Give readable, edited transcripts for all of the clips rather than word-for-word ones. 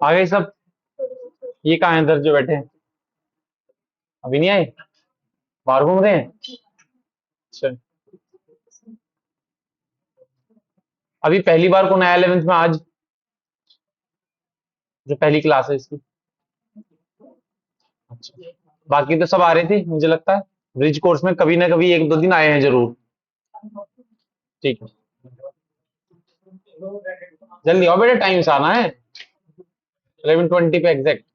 आ गए सब? ये कहाँ है इधर जो बैठे हैं? अभी नहीं आए? बाहर घूम रहे हैं? अच्छा। अभी पहली बार कौन आया 11th में आज? जो पहली क्लास है इसकी। अच्छा। बाकी तो सब आ रहे थे मुझे लगता है। ब्रिज कोर्स में कभी ना कभी एक दो दिन आए हैं जरूर। ठीक है। जल्दी आओ बेटा, टाइम से आना है। 11:20 पे एग्जैक्ट।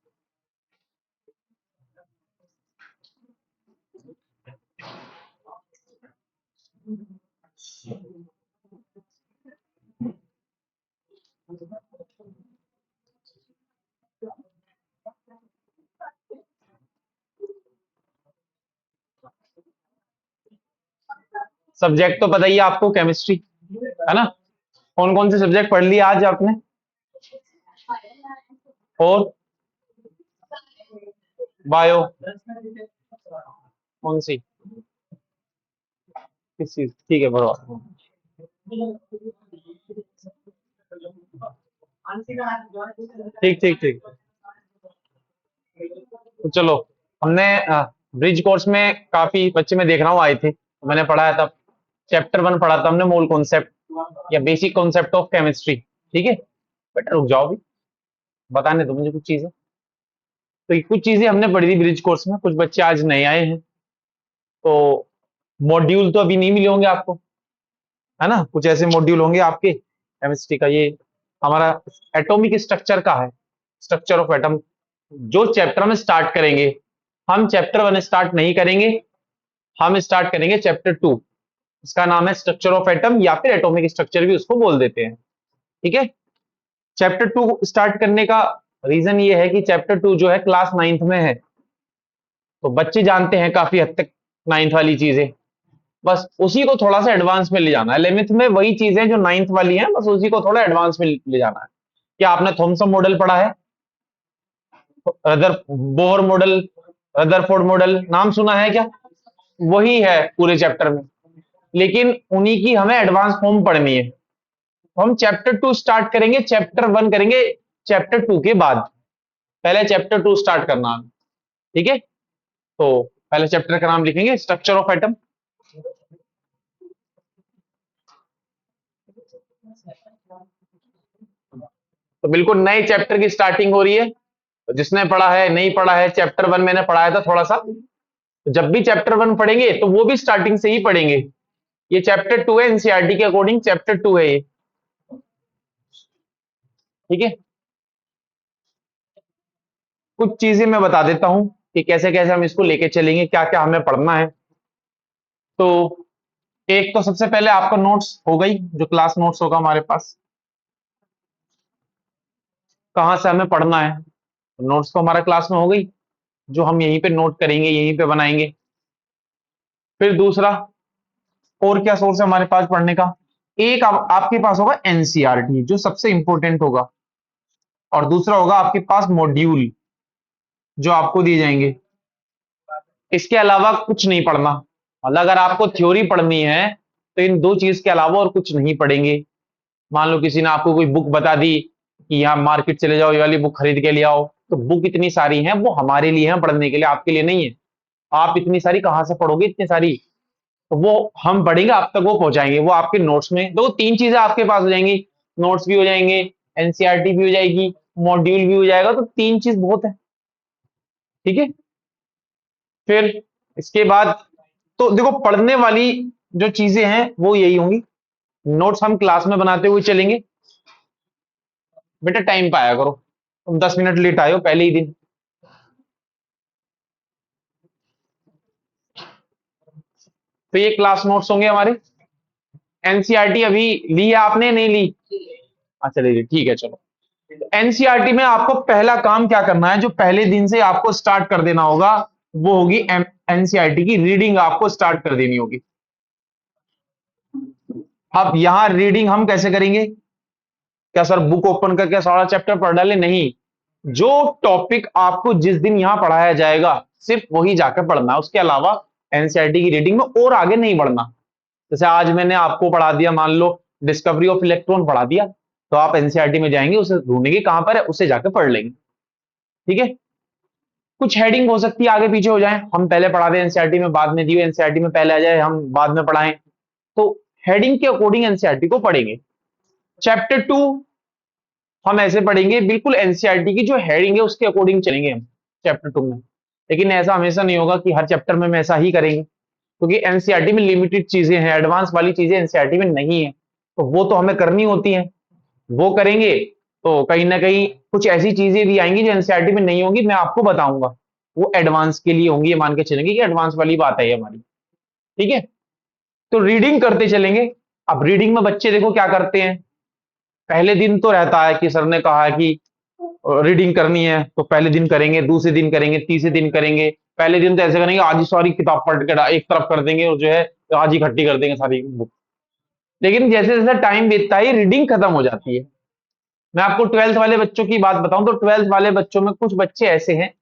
सब्जेक्ट तो पता ही है आपको, केमिस्ट्री है ना? कौन कौन से सब्जेक्ट पढ़ लिए आज आपने? और बायो? कौन सी? किस चीज? ठीक है, बराबर। ठीक ठीक ठीक। तो चलो, हमने ब्रिज कोर्स में काफी बच्चे मैं देख रहा हूँ आए थे, तो मैंने पढ़ाया था। चैप्टर 1 पढ़ा था हमने, मोल कॉन्सेप्ट या बेसिक कॉन्सेप्ट ऑफ केमिस्ट्री। ठीक है बेटा, रुक जाओ अभी, बताने दो मुझे कुछ चीजें। तो ये कुछ चीजें हमने पढ़ी थी ब्रिज कोर्स में, कुछ बच्चे आज नए आए हैं। तो मॉड्यूल तो अभी नहीं मिले होंगे आपको, है ना? कुछ ऐसे मॉड्यूल होंगे आपके केमिस्ट्री का। ये हमारा एटॉमिक स्ट्रक्चर का है, स्ट्रक्चर ऑफ एटम। जो चैप्टर में स्टार्ट करेंगे, हम चैप्टर 1 स्टार्ट नहीं करेंगे, हम स्टार्ट करेंगे चैप्टर 2। इसका नाम है स्ट्रक्चर ऑफ एटम, या फिर एटॉमिक स्ट्रक्चर भी उसको बोल देते हैं। ठीक है। चैप्टर 2 स्टार्ट करने का रीजन ये है कि चैप्टर 2 जो है क्लास 9th में है, तो बच्चे जानते हैं काफी हद तक 9th वाली चीजें। बस उसी को थोड़ा सा एडवांस में ले जाना है। 11th में वही चीजें जो 9th वाली हैं, बस उसी को थोड़ा एडवांस में ले जाना है। क्या आपने थॉमसन मॉडल पढ़ा है? Rather Bohr model, Rutherford model नाम सुना है क्या? वही है पूरे चैप्टर में, लेकिन उन्हीं की हमें एडवांस फॉर्म पढ़नी है। तो हम चैप्टर 2 स्टार्ट करेंगे, चैप्टर 1 करेंगे चैप्टर 2 के बाद। पहले चैप्टर 2 स्टार्ट करना है। ठीक है। तो पहले चैप्टर का नाम लिखेंगे स्ट्रक्चर ऑफ एटम। तो बिल्कुल नए चैप्टर की स्टार्टिंग हो रही है। तो जिसने पढ़ा है, नहीं पढ़ा है, चैप्टर 1 मैंने पढ़ाया था थोड़ा सा, तो जब भी चैप्टर 1 पढ़ेंगे तो वो भी स्टार्टिंग से ही पढ़ेंगे। ये चैप्टर 2 है, एनसीईआरटी के अकॉर्डिंग चैप्टर 2 है ये। ठीक है। कुछ चीजें मैं बता देता हूं कि कैसे कैसे हम इसको लेके चलेंगे, क्या क्या हमें पढ़ना है। तो एक तो सबसे पहले आपका नोट्स हो गई, जो क्लास नोट्स होगा हमारे पास, कहाँ से हमें पढ़ना है। नोट्स तो हमारा क्लास में हो गई, जो हम यहीं पे नोट करेंगे, यहीं पे बनाएंगे। फिर दूसरा, और क्या सोर्स है हमारे पास पढ़ने का? एक आपके पास होगा एनसीईआरटी, जो सबसे इंपॉर्टेंट होगा। और दूसरा होगा आपके पास मॉड्यूल, जो आपको दिए जाएंगे। इसके अलावा कुछ नहीं पढ़ना। मतलब अगर आपको थ्योरी पढ़नी है, तो इन दो चीज के अलावा और कुछ नहीं पढ़ेंगे। मान लो किसी ने आपको कोई बुक बता दी कि यहाँ मार्केट चले जाओ, ये वाली बुक खरीद के ले आओ, तो बुक इतनी सारी हैं, वो हमारे लिए हैं पढ़ने के लिए, आपके लिए नहीं है। आप इतनी सारी कहाँ से पढ़ोगे, इतनी सारी? तो वो हम पढ़ेंगे, आप तक वो पहुंचाएंगे, वो आपके नोट्स में। तो तीन चीजें आपके पास हो जाएंगी, नोट्स भी हो जाएंगे, एनसीईआरटी भी हो जाएगी, मॉड्यूल भी हो जाएगा। तो तीन चीज बहुत है। ठीक है। फिर इसके बाद, तो देखो पढ़ने वाली जो चीजें हैं वो यही होंगी। नोट्स हम क्लास में बनाते हुए चलेंगे। बेटा टाइम पे आया करो, तुम 10 मिनट लेट आए हो पहले ही दिन। तो ये क्लास नोट्स होंगे हमारे। एनसीईआरटी अभी ली है आपने, नहीं ली? अच्छा ले ली, ठीक है चलो। एनसीईआरटी में आपको पहला काम क्या करना है, जो पहले दिन से आपको स्टार्ट कर देना होगा, वो होगी एनसीईआरटी की रीडिंग आपको स्टार्ट कर देनी होगी। अब यहां रीडिंग हम कैसे करेंगे? क्या सर बुक ओपन करके सारा चैप्टर पढ़ डाले? नहीं। जो टॉपिक आपको जिस दिन यहां पढ़ाया जाएगा, सिर्फ वही जाकर पढ़ना है। उसके अलावा एनसीईआरटी की रीडिंग में और आगे नहीं बढ़ना। जैसे आज मैंने आपको पढ़ा दिया, मान लो डिस्कवरी ऑफ इलेक्ट्रॉन पढ़ा दिया, तो आप एनसीईआरटी में जाएंगे, उसे ढूंढेंगे कहां पर है, उससे जाकर पढ़ लेंगे। ठीक है, कुछ हेडिंग हो सकती है आगे पीछे हो जाए, हम पहले पढ़ा दें एनसीईआरटी में, बाद में दिए एनसीईआरटी में पहले आ जाए, हम बाद में पढ़ाएं, तो हेडिंग के अकॉर्डिंग एनसीईआरटी को पढ़ेंगे। चैप्टर 2 हम ऐसे पढ़ेंगे, बिल्कुल एनसीईआरटी की जो हेडिंग है उसके अकॉर्डिंग चलेंगे हम चैप्टर 2 में। लेकिन ऐसा हमेशा नहीं होगा कि हर चैप्टर में हम ऐसा ही करेंगे, क्योंकि एनसीईआरटी में लिमिटेड चीजें हैं, एडवांस वाली चीजें एनसीईआरटी में नहीं है, तो वो तो हमें करनी होती है, वो करेंगे तो कहीं ना कहीं कुछ ऐसी चीजें भी आएंगी जो एनसीईआरटी में नहीं होंगी, मैं आपको बताऊंगा, वो एडवांस के लिए होंगी, ये मान के चलेंगे कि एडवांस वाली बात है ये हमारी। ठीक है, तो रीडिंग करते चलेंगे। अब रीडिंग में बच्चे देखो क्या करते हैं, पहले दिन तो रहता है कि सर ने कहा है कि रीडिंग करनी है, तो पहले दिन करेंगे, दूसरे दिन करेंगे, तीसरे दिन करेंगे। पहले दिन तो ऐसे करेंगे आज ही सारी किताब पढ़ के एक तरफ कर देंगे और जो है आज ही इकट्ठी कर देंगे सारी बुक। लेकिन जैसे जैसे टाइम बीतता है रीडिंग खत्म हो जाती है। मैं आपको ट्वेल्थ वाले बच्चों की बात बताऊं तो ट्वेल्थ वाले बच्चों में कुछ बच्चे ऐसे हैं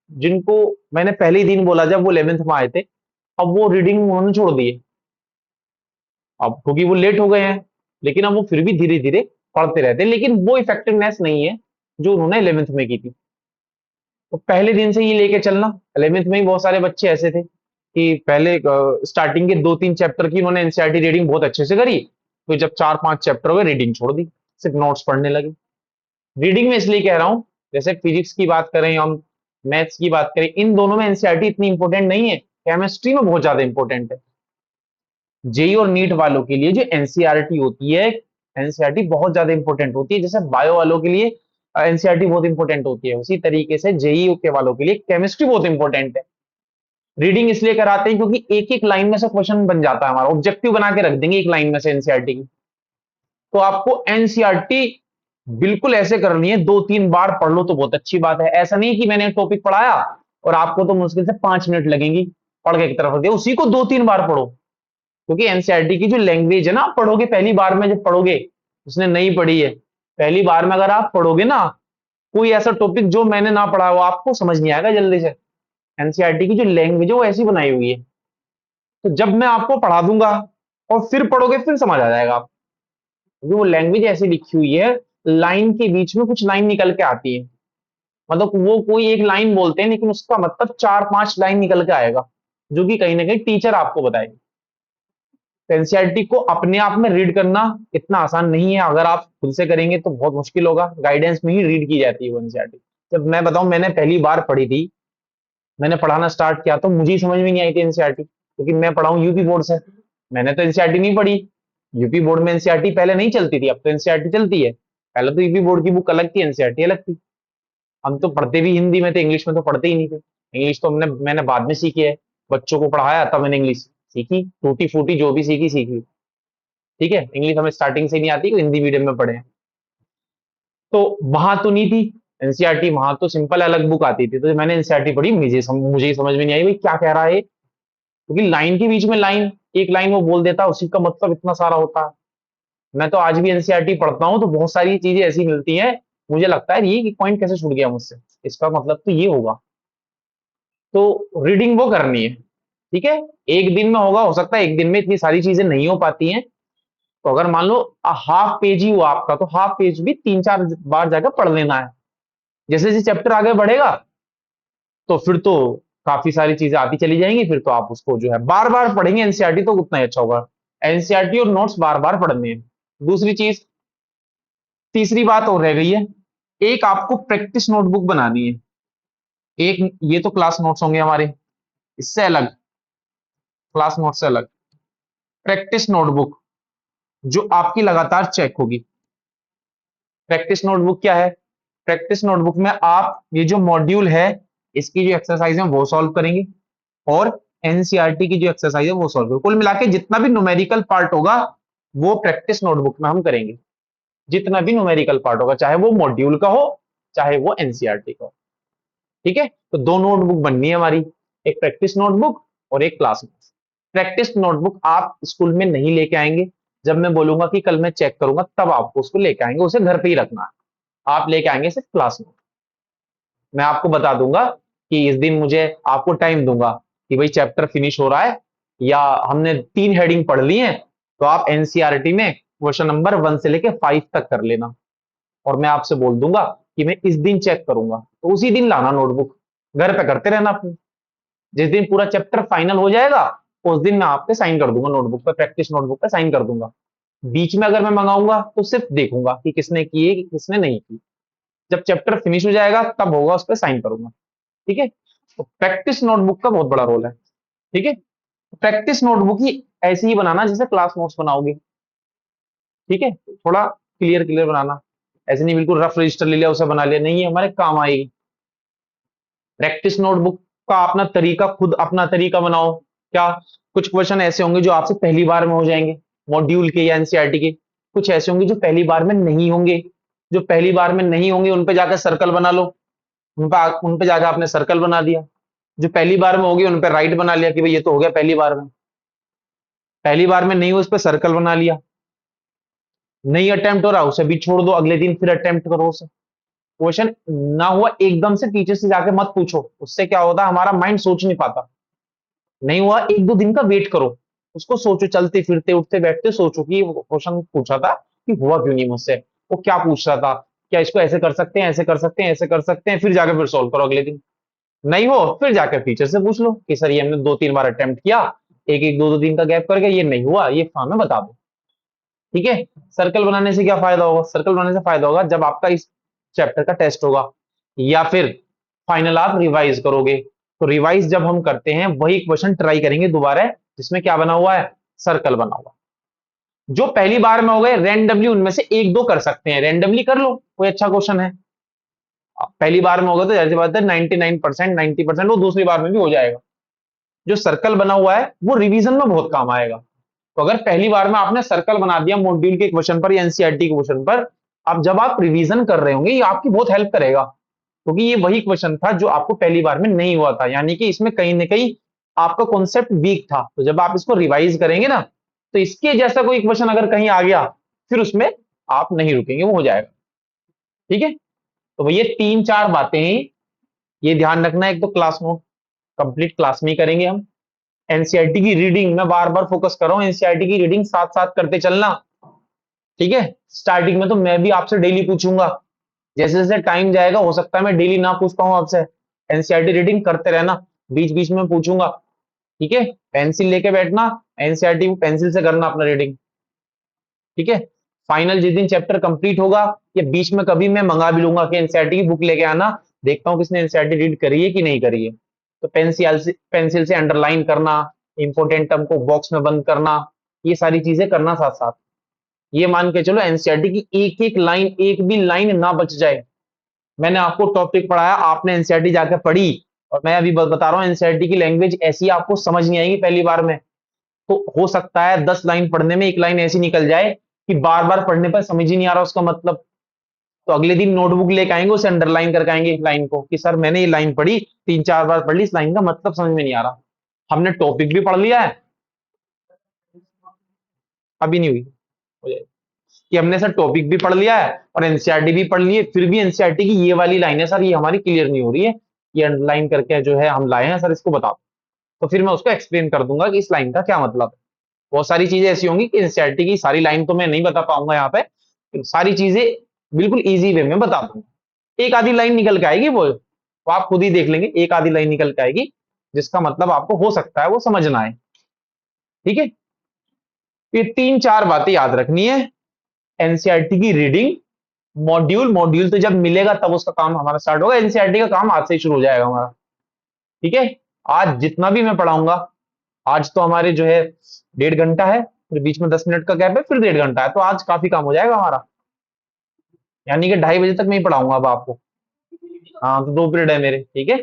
जिनको मैंने पहले ही दिन बोला जब वो 11th में आए थे, अब वो रीडिंग उन्होंने छोड़ दी है, अब क्योंकि वो लेट हो गए हैं, लेकिन अब वो फिर भी धीरे धीरे पढ़ते रहते हैं, लेकिन वो इफेक्टिवनेस नहीं है जो उन्होंने 11th में की थी। तो पहले दिन से ही लेके चलना। 11th में ही बहुत सारे बच्चे ऐसे थे कि पहले स्टार्टिंग के 2-3 चैप्टर की उन्होंने एनसीईआरटी रीडिंग बहुत अच्छे से करी, तो जब 4-5 चैप्टर हो गए रीडिंग छोड़ दी, सिर्फ नोट्स पढ़ने लगे। रीडिंग में इसलिए कह रहा हूं, जैसे फिजिक्स की बात करें हम, मैथ्स की बात करें, इन दोनों में एनसीईआरटी इतनी इंपॉर्टेंट नहीं है, केमिस्ट्री में बहुत ज्यादा इंपॉर्टेंट है। जेई और नीट वालों के लिए जो एनसीईआरटी होती है, एनसीईआरटी बहुत ज्यादा इंपॉर्टेंट होती है, जैसे बायो वालों के लिए एनसीईआरटी बहुत इंपॉर्टेंट होती है, उसी तरीके से जेई के वालों के लिए केमिस्ट्री बहुत इंपॉर्टेंट है। रीडिंग इसलिए कराते हैं क्योंकि एक एक लाइन में से क्वेश्चन बन जाता है, हमारा ऑब्जेक्टिव बना के रख देंगे एक लाइन में से एनसीईआरटी की। तो आपको एनसीईआरटी बिल्कुल ऐसे करनी है, 2-3 बार पढ़ लो तो बहुत अच्छी बात है। ऐसा नहीं कि मैंने टॉपिक पढ़ाया और आपको तो मुश्किल से 5 मिनट लगेंगी पढ़ के एक तरफ रख दिया, उसी को 2-3 बार पढ़ो, क्योंकि एनसीईआरटी की जो लैंग्वेज है ना, आप पढ़ोगे पहली बार में जब पढ़ोगे, उसने नहीं पढ़ी है, पहली बार में अगर आप पढ़ोगे ना कोई ऐसा टॉपिक जो मैंने ना पढ़ा हो, आपको समझ नहीं आएगा जल्दी से। एनसीईआरटी की जो लैंग्वेज है वो ऐसी बनाई हुई है, तो जब मैं आपको पढ़ा दूंगा और फिर पढ़ोगे फिर समझ आ जाएगा आप, क्योंकि वो लैंग्वेज ऐसी लिखी हुई है, लाइन के बीच में कुछ लाइन निकल के आती है, मतलब वो कोई एक लाइन बोलते हैं लेकिन उसका मतलब 4-5 लाइन निकल के आएगा, जो कि कहीं ना कहीं टीचर आपको बताएगी। तो एनसीईआरटी को अपने आप में रीड करना इतना आसान नहीं है, अगर आप खुद से करेंगे तो बहुत मुश्किल होगा, गाइडेंस में ही रीड की जाती है वो एनसीईआरटी। जब मैं बताऊं मैंने पहली बार पढ़ी थी, मैंने पढ़ाना स्टार्ट किया तो मुझे ही समझ में नहीं आई थी एनसीईआरटी, क्योंकि मैं पढ़ा हूं यूपी बोर्ड से, मैंने तो एनसीईआरटी नहीं पढ़ी। यूपी बोर्ड में एनसीईआरटी पहले नहीं चलती थी, अब तो एनसीईआरटी चलती है, पहले तो यूपी बोर्ड की बुक अलग थी, एनसीईआरटी अलग थी। हम तो पढ़ते भी हिंदी में थे, इंग्लिश में तो पढ़ते ही नहीं थे। इंग्लिश तो मैंने बाद में सीखी है, बच्चों को पढ़ाया तब मैंने इंग्लिश सीखी, टूटी फूटी जो भी सीखी सीखी। ठीक है, इंग्लिश हमें स्टार्टिंग से नहीं आती, हिंदी मीडियम में पढ़े हैं। तो वहां तो नहीं थी एनसीईआरटी, वहां तो सिंपल अलग बुक आती थी, तो मैंने एनसीईआरटी पढ़ी, मुझे ही समझ में नहीं आई भाई क्या कह रहा है, क्योंकि लाइन के बीच में लाइन, एक लाइन वो बोल देता है उसी का मतलब इतना सारा होता है। मैं तो आज भी एनसीईआरटी पढ़ता हूँ तो बहुत सारी चीजें ऐसी मिलती हैं, मुझे लगता है ये पॉइंट कैसे छूट गया मुझसे, इसका मतलब तो ये होगा। तो रीडिंग वो करनी है। ठीक है, एक दिन में होगा, हो सकता है एक दिन में इतनी सारी चीजें नहीं हो पाती हैं, तो अगर मान लो हाफ पेज ही हुआ आपका, तो हाफ पेज भी 3-4 बार जाकर पढ़ लेना है। जैसे जैसे चैप्टर आगे बढ़ेगा तो फिर तो काफी सारी चीजें आती चली जाएंगी, फिर तो आप उसको जो है बार बार पढ़ेंगे एनसीईआरटी तो उतना ही अच्छा होगा। एनसीईआरटी और नोट्स बार बार पढ़ने हैं। दूसरी चीज, तीसरी बात और रह गई है, एक आपको प्रैक्टिस नोटबुक बनानी है। एक ये तो क्लास नोट्स होंगे हमारे, इससे अलग, क्लास नोट से अलग प्रैक्टिस नोटबुक जो आपकी लगातार चेक होगी। प्रैक्टिस नोटबुक क्या है, प्रैक्टिस नोटबुक में आप ये जो मॉड्यूल है इसकी जो एक्सरसाइज है वो सॉल्व करेंगे, और एनसीईआरटी की जो एक्सरसाइज है वो सॉल्व करेंगे, कुल मिला के जितना भी न्यूमेरिकल पार्ट होगा वो प्रैक्टिस नोटबुक में हम करेंगे। जितना भी न्यूमेरिकल पार्ट होगा, चाहे वो मॉड्यूल का हो चाहे वो एनसीईआरटी का हो। ठीक है, तो 2 नोटबुक बननी है हमारी, एक प्रैक्टिस नोटबुक और एक क्लास नोट। प्रैक्टिस नोटबुक आप स्कूल में नहीं लेके आएंगे, जब मैं बोलूंगा कि कल मैं चेक करूंगा तब आपको उसको लेके आएंगे, उसे घर पे ही रखना है। आप लेके आएंगे सिर्फ क्लास नोट। मैं आपको बता दूंगा कि इस दिन मुझे आपको टाइम दूंगा कि भाई चैप्टर फिनिश हो रहा है या हमने 3 हेडिंग पढ़ ली है, तो आप एनसीईआरटी में क्वेश्चन नंबर 1 से लेके 5 तक कर लेना, और मैं आपसे बोल दूंगा कि मैं इस दिन चेक करूंगा, तो उसी दिन लाना नोटबुक, घर पे करते रहना अपने। जिस दिन पूरा चैप्टर फाइनल हो जाएगा उस दिन मैं आपके साइन कर दूंगा नोटबुक पे, प्रैक्टिस नोटबुक पे साइन कर दूंगा। बीच में अगर मैं मंगाऊंगा तो सिर्फ देखूंगा कि किसने की है किसने नहीं की। जब चैप्टर फिनिश हो जाएगा तब होगा उस पर साइन करूंगा। ठीक है, तो प्रैक्टिस नोटबुक का बहुत बड़ा रोल है। ठीक है, प्रैक्टिस नोटबुक ही ऐसी ही बनाना जैसे क्लास नोट्स बनाओगे। ठीक है, थोड़ा क्लियर क्लियर बनाना, ऐसे नहीं बिल्कुल रफ रजिस्टर ले लिया उसे बना लिया, नहीं है हमारे काम आएगी। प्रैक्टिस नोटबुक का अपना तरीका, खुद अपना तरीका बनाओ। क्या, कुछ क्वेश्चन ऐसे होंगे जो आपसे पहली बार में हो जाएंगे मॉड्यूल के या एनसीईआरटी के, कुछ ऐसे होंगे जो पहली बार में नहीं होंगे। जो पहली बार में नहीं होंगे उन पे जाकर सर्कल बना लो, उन पे जाकर आपने सर्कल बना दिया। जो पहली बार में होगी उन पे राइट बना लिया कि भाई ये तो हो गया पहली बार में। पहली बार में नहीं हो उस पर सर्कल बना लिया। नहीं अटेम्प्ट हो रहा उसे भी छोड़ दो, अगले दिन फिर अटेम्प्ट करो उसे। क्वेश्चन ना हुआ एकदम से टीचर से जाके मत पूछो, उससे क्या होता है हमारा माइंड सोच नहीं पाता। नहीं हुआ एक दो दिन का वेट करो, उसको सोचो, चलते फिरते उठते बैठते सोचो कि क्वेश्चन पूछा था कि हुआ क्यों नहीं मुझसे, वो क्या पूछ रहा था, क्या इसको ऐसे कर सकते हैं, ऐसे कर सकते हैं, ऐसे कर सकते हैं, फिर जाके फिर सॉल्व करो अगले दिन। नहीं हो फिर जाकर टीचर से पूछ लो कि सर ये हमने दो तीन बार अटेम्प्ट किया, एक एक दो दो दिन का गैप करके, ये नहीं हुआ, ये फॉर्म में बता दो। ठीक है, सर्कल बनाने से क्या फायदा होगा, सर्कल बनाने से फायदा होगा जब आपका इस चैप्टर का टेस्ट होगा या फिर फाइनल आप रिवाइज करोगे, तो रिवाइज जब हम करते हैं वही क्वेश्चन ट्राई करेंगे दोबारा जिसमें क्या बना हुआ है, सर्कल बना हुआ। जो पहली बार में हो गए रैंडमली उनमें से एक दो कर सकते हैं, रैंडमली कर लो, कोई अच्छा क्वेश्चन है। पहली बार में होगा तो जैसी बात है 99% 90% वो दूसरी बार में भी हो जाएगा। जो सर्कल बना हुआ है वो रिवीजन में बहुत काम आएगा। तो अगर पहली बार में आपने सर्कल बना दिया मॉड्यूल के क्वेश्चन पर या एनसीईआरटी के क्वेश्चन पर, अब जब आप रिवीजन कर रहे होंगे ये आपकी बहुत हेल्प करेगा, क्योंकि ये वही क्वेश्चन था जो आपको पहली बार में नहीं हुआ था, यानी कि इसमें कहीं ना कहीं आपका कॉन्सेप्ट वीक था। तो जब आप इसको रिवाइज करेंगे ना, तो इसके जैसा कोई क्वेश्चन अगर कहीं आ गया फिर उसमें आप नहीं रुकेंगे, वो हो जाएगा। ठीक है, तो भैया तीन चार बातें हैं, ये ध्यान रखना है। एक तो क्लास नोट कंप्लीट क्लास में ही करेंगे हम। एनसीईआरटी की रीडिंग मैं बार बार फोकस कर रहा हूं, एनसीईआरटी की रीडिंग साथ साथ करते चलना। ठीक है, स्टार्टिंग में तो मैं भी आपसे डेली पूछूंगा, जैसे जैसे टाइम जाएगा हो सकता है मैं डेली ना पूछ पाऊं आपसे। एनसीईआरटी रीडिंग करते रहना, बीच बीच में पूछूंगा। ठीक है, पेंसिल लेके बैठना, एनसीईआरटी पेंसिल से करना अपना रीडिंग। ठीक है, फाइनल जिस दिन चैप्टर कंप्लीट होगा या बीच में कभी मैं मंगा भी लूंगा कि एनसीईआरटी की बुक लेके आना, देखता हूं किसने एनसीईआरटी रीड करी है कि नहीं करी है। तो पेंसिल से अंडरलाइन करना, इंपॉर्टेंट टर्म को बॉक्स में बंद करना, ये सारी चीजें करना साथ साथ। ये मान के चलो एनसीईआरटी की एक एक लाइन, एक भी लाइन ना बच जाए। मैंने आपको टॉपिक पढ़ाया, आपने एनसीईआरटी जाकर पढ़ी, और मैं अभी बता रहा हूँ एनसीईआरटी की लैंग्वेज ऐसी आपको समझ नहीं आएगी पहली बार में, तो हो सकता है 10 लाइन पढ़ने में एक लाइन ऐसी निकल जाए कि बार बार पढ़ने पर समझ ही नहीं आ रहा उसका मतलब। तो अगले दिन नोटबुक लेके आएंगे, उसे अंडरलाइन करके आएंगे एक लाइन को कि सर मैंने ये लाइन पढ़ी, तीन चार बार पढ़ ली, इस लाइन का मतलब समझ में नहीं आ रहा। हमने टॉपिक भी पढ़ लिया है, अभी नहीं हुई, हो जाएगी, कि हमने सर टॉपिक भी पढ़ लिया है और एनसीईआरटी भी पढ़ ली है, फिर भी एनसीईआरटी की ये वाली लाइन है सर ये हमारी क्लियर नहीं हो रही है, ये अंडरलाइन करके जो है हम लाए हैं सर इसको बताओ। तो फिर मैं उसको एक्सप्लेन कर दूंगा कि इस लाइन का क्या मतलब है। बहुत सारी चीजें ऐसी होंगी कि एनसीईआरटी की सारी लाइन तो मैं नहीं बता पाऊंगा यहाँ पे, सारी चीजें बिल्कुल इजी वे में बता दूंगा। एक आधी लाइन निकल के आएगी वो आप खुद ही देख लेंगे, एक आधी लाइन निकल के आएगी जिसका मतलब आपको हो सकता है वो समझना है। ठीक है, ये तीन चार बातें याद रखनी है। एनसीईआरटी की रीडिंग, मॉड्यूल मॉड्यूल तो जब मिलेगा तब उसका काम हमारा स्टार्ट होगा, एनसीईआरटी का काम आज से ही शुरू हो जाएगा हमारा। ठीक है, आज जितना भी मैं पढ़ाऊंगा, आज तो हमारे जो है 1.5 घंटा है, फिर बीच में 10 मिनट का गैप है, फिर 1.5 घंटा है, तो आज काफी काम हो जाएगा हमारा। यानी कि 2:30 बजे तक मैं ही पढ़ाऊंगा अब आपको। हाँ, तो 2 पीरियड है मेरे। ठीक है,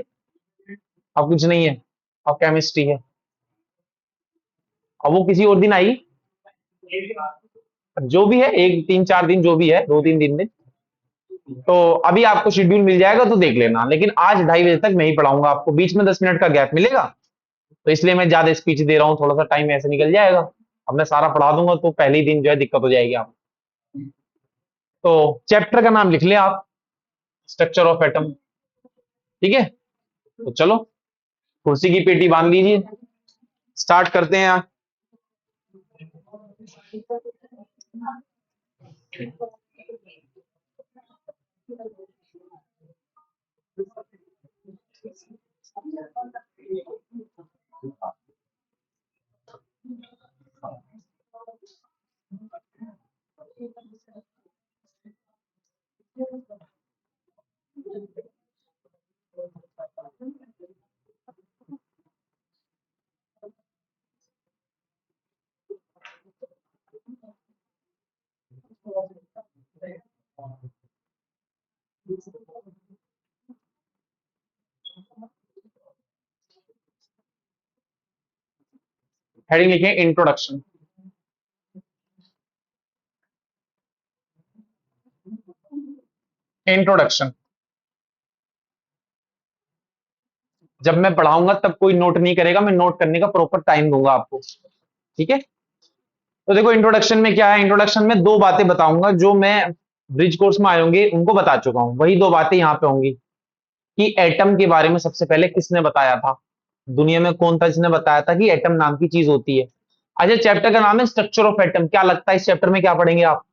अब कुछ नहीं है, अब केमिस्ट्री है, अब वो किसी और दिन आएगी, जो भी है, एक तीन चार दिन जो भी है, 2 3 दिन में। तो अभी आपको शेड्यूल मिल जाएगा तो देख लेना, लेकिन आज 2:30 बजे तक मैं ही पढ़ाऊंगा आपको, बीच में 10 मिनट का गैप मिलेगा, तो इसलिए मैं ज्यादा स्पीच दे रहा हूँ, थोड़ा सा टाइम ऐसे निकल जाएगा। अब मैं सारा पढ़ा दूंगा तो पहले ही दिन जो है दिक्कत हो जाएगी आप। तो चैप्टर का नाम लिख लें आप, स्ट्रक्चर ऑफ एटम। ठीक है, तो चलो कुर्सी की पेटी बांध लीजिए, स्टार्ट करते हैं। हेडिंग लिखे इंट्रोडक्शन। इंट्रोडक्शन जब मैं पढ़ाऊंगा तब कोई नोट नहीं करेगा, मैं नोट करने का प्रॉपर टाइम दूंगा आपको, ठीक है। तो देखो इंट्रोडक्शन में क्या है, इंट्रोडक्शन में दो बातें बताऊंगा जो मैं ब्रिज कोर्स में आए होंगे उनको बता चुका हूं, वही दो बातें यहां पे होंगी कि एटम के बारे में सबसे पहले किसने बताया था, दुनिया में कौन था जिसने बताया था कि एटम नाम की चीज होती है। अच्छा, चैप्टर का नाम है स्ट्रक्चर ऑफ एटम, क्या लगता है इस चैप्टर में क्या पढ़ेंगे आप?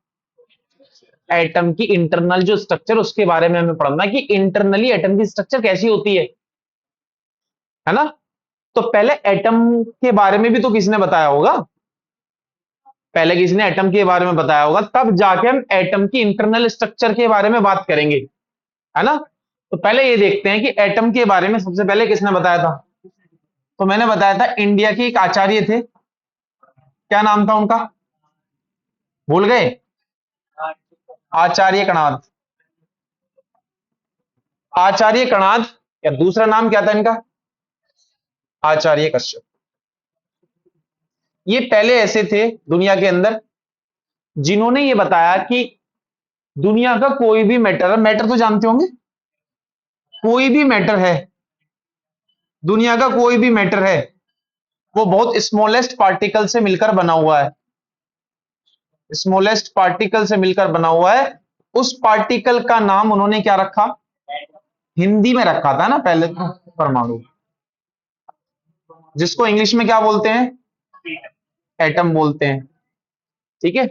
एटम की इंटरनल जो स्ट्रक्चर उसके बारे में हमें पढ़ना है कि इंटरनली एटम की स्ट्रक्चर कैसी होती है ना। तो पहले एटम के बारे में भी तो किसने बताया होगा, पहले किसी ने एटम के बारे में बताया होगा, तब जाके हम एटम की इंटरनल स्ट्रक्चर के बारे में बात करेंगे, है ना। तो पहले ये देखते हैं कि एटम के बारे में सबसे पहले किसने बताया था। तो मैंने बताया था इंडिया के एक आचार्य थे, क्या नाम था उनका, भूल गए? आचार्य कणाद। आचार्य कणाद, या दूसरा नाम क्या था इनका, आचार्य कश्यप। ये पहले ऐसे थे दुनिया के अंदर जिन्होंने ये बताया कि दुनिया का कोई भी मैटर, मैटर तो जानते होंगे, कोई भी मैटर है, दुनिया का कोई भी मैटर है वो बहुत स्मॉलेस्ट पार्टिकल से मिलकर बना हुआ है, स्मॉलेस्ट पार्टिकल से मिलकर बना हुआ है। उस पार्टिकल का नाम उन्होंने क्या रखा, हिंदी में रखा था ना पहले तो, परमाणु, जिसको इंग्लिश में क्या बोलते हैं, एटम बोलते हैं, ठीक है।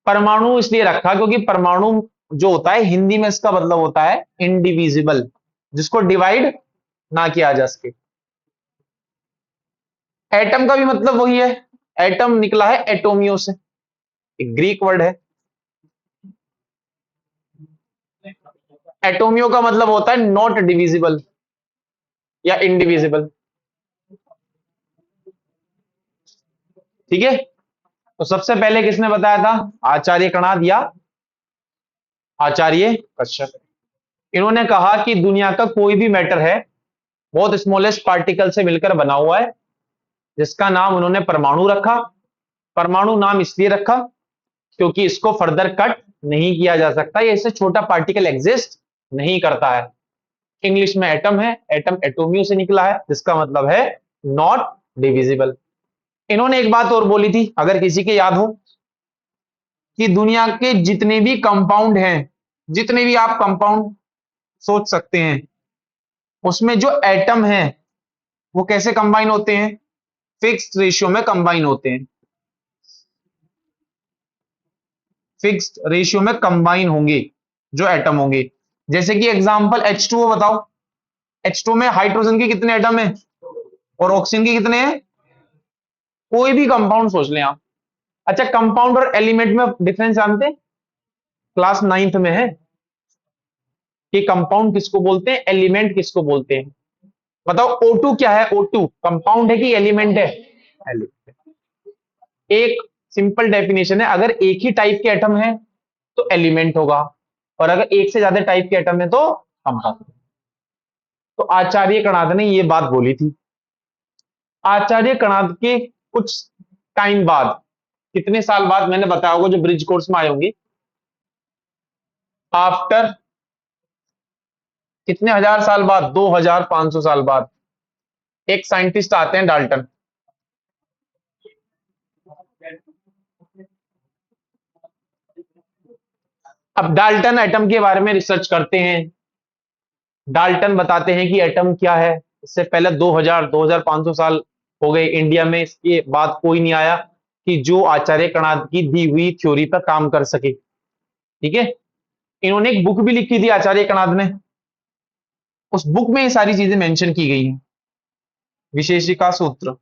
परमाणु इसलिए रखा क्योंकि परमाणु जो होता है हिंदी में इसका मतलब होता है इनडिविजिबल, जिसको डिवाइड ना किया जा सके। एटम का भी मतलब वही है, एटम निकला है एटोमियो से, एक ग्रीक वर्ड है। एटोमियो का मतलब होता है नॉट डिविजिबल या इनडिविजिबल, ठीक है। तो सबसे पहले किसने बताया था, आचार्य कणाद या आचार्य कश्यप। इन्होंने कहा कि दुनिया का कोई भी मैटर है बहुत स्मॉलेस्ट पार्टिकल से मिलकर बना हुआ है, जिसका नाम उन्होंने परमाणु रखा। परमाणु नाम इसलिए रखा क्योंकि इसको फर्दर कट नहीं किया जा सकता, ये इससे छोटा पार्टिकल एग्जिस्ट नहीं करता है। इंग्लिश में एटम है, एटम एटोमियो से निकला है जिसका मतलब है नॉट डिविजिबल। इन्होंने एक बात और बोली थी, अगर किसी के याद हो, कि दुनिया के जितने भी कंपाउंड हैं, जितने भी आप कंपाउंड सोच सकते हैं, उसमें जो एटम है वो कैसे कंबाइन होते हैं, फिक्स्ड रेशियो में कंबाइन होते हैं, फिक्स्ड रेशियो में कंबाइन होंगे जो एटम होंगे। जैसे कि एग्जांपल H2O बताओ, H2 में हाइड्रोजन के कितने एटम है और ऑक्सीजन के कितने हैं, कोई भी कंपाउंड सोच लें आप। अच्छा, कंपाउंड और एलिमेंट में डिफरेंस जानते हैं, क्लास 9th में है कि कंपाउंड किसको बोलते हैं, एलिमेंट किसको बोलते हैं। बताओ O2 क्या है, O2 कंपाउंड है कि एलिमेंट है, एलिमेंट। एक सिंपल डेफिनेशन है, अगर एक ही टाइप के एटम है तो एलिमेंट होगा, और अगर एक से ज्यादा टाइप के एटम है तो कंपाउंड। तो आचार्य कणाद ने यह बात बोली थी। आचार्य कणाद के कुछ टाइम बाद, कितने साल बाद मैंने बताया होगा जो ब्रिज कोर्स में आए होंगे, आफ्टर कितने हजार साल बाद, 2500 साल बाद, एक साइंटिस्ट आते हैं डाल्टन। अब डाल्टन एटम के बारे में रिसर्च करते हैं, डाल्टन बताते हैं कि एटम क्या है। इससे पहले 2500 साल हो गए, इंडिया में इसके बाद कोई नहीं आया कि जो आचार्य कणाद की दी हुई थ्योरी पर काम कर सके। ठीक है, इन्होंने एक बुक भी लिखी थी आचार्य कणाद ने, उस बुक में ये सारी चीजें मेंशन की गई हैं। विशेषिका सूत्र,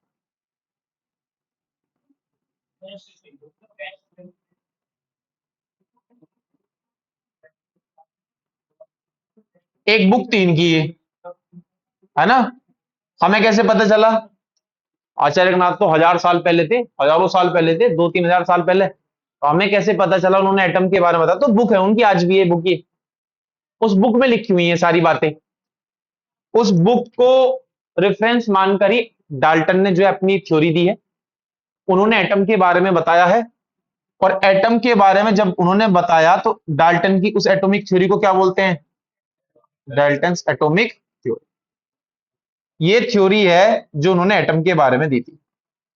एक बुक तीन की है ना। हमें कैसे पता चला? आचार्यनाथ तो 1000 साल पहले थे, हजारों साल पहले थे, 2-3000 साल पहले, तो हमें कैसे पता चला उन्होंने एटम के बारे में बताया? तो बुक है उनकी, आज भी ये बुक की, उस बुक में लिखी हुई है सारी बातें। उस बुक को रेफरेंस मानकर ही डाल्टन ने जो है अपनी थ्योरी दी है, उन्होंने एटम के बारे में बताया है। और एटम के बारे में जब उन्होंने बताया तो डाल्टन की उस एटॉमिक थ्योरी को क्या बोलते हैं? Dalton atomic theory. ये थ्योरी है जो उन्होंने एटम के बारे में दी थी।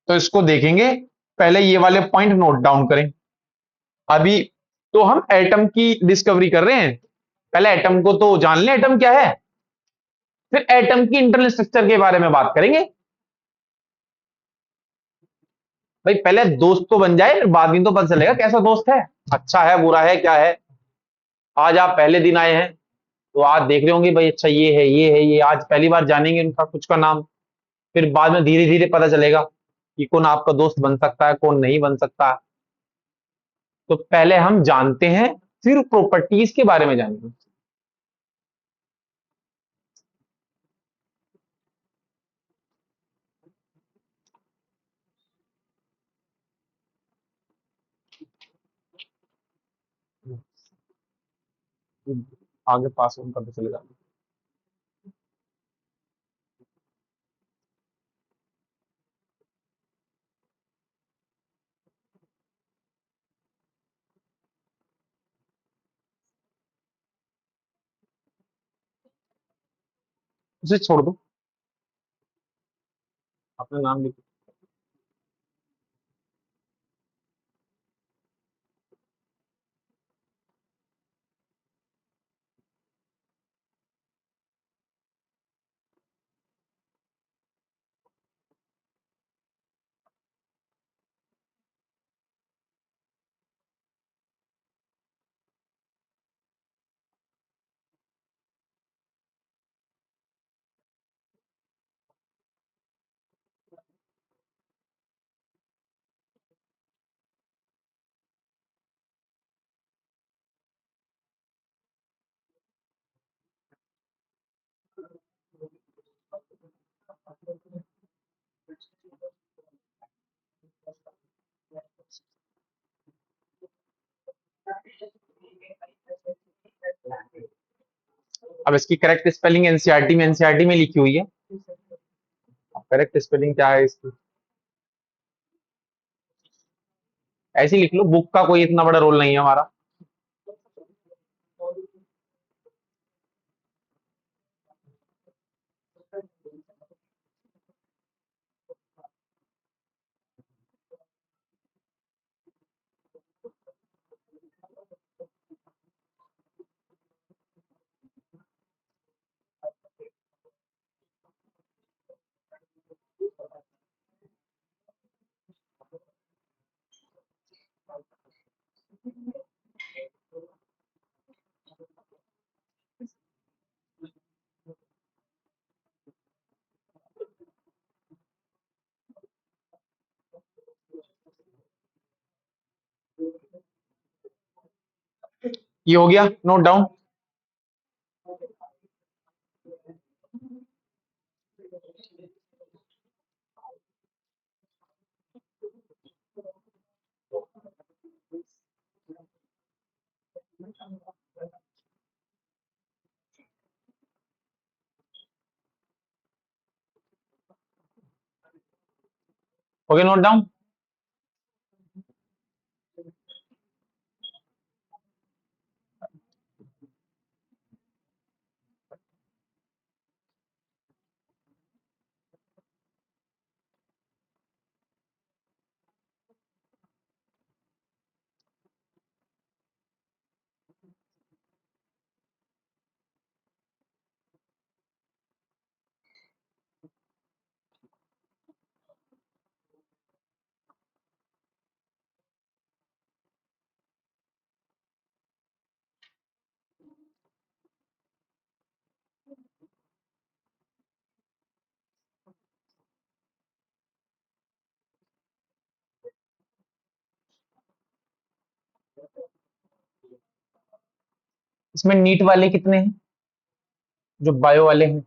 तो इसको देखेंगे, पहले ये वाले पॉइंट नोट डाउन करें। अभी तो हम एटम की डिस्कवरी कर रहे हैं, पहले एटम को तो जान लें एटम क्या है, फिर एटम की इंटरनल स्ट्रक्चर के बारे में बात करेंगे। भाई पहले दोस्त तो बन जाए, फिर बाद में तो पता चलेगा कैसा दोस्त है, अच्छा है बुरा है क्या है। आज आप पहले दिन आए हैं तो आज देख रहे होंगे भाई, अच्छा ये है ये है ये, आज पहली बार जानेंगे उनका कुछ का नाम, फिर बाद में धीरे धीरे पता चलेगा कि कौन आपका दोस्त बन सकता है कौन नहीं बन सकता। तो पहले हम जानते हैं, फिर प्रॉपर्टीज के बारे में जानेंगे। आगे पास ऑन करते चलेगा। उसे छोड़ दो, अपना नाम लिखो। अब इसकी करेक्ट स्पेलिंग एनसीईआरटी में, एनसीईआरटी में लिखी हुई है। करेक्ट स्पेलिंग क्या है इसकी? ऐसे ही लिख लो, बुक का कोई इतना बड़ा रोल नहीं है हमारा। ये हो गया नोट डाउन। हो गया नोट डाउन। इसमें नीट वाले कितने हैं, जो बायो वाले हैं?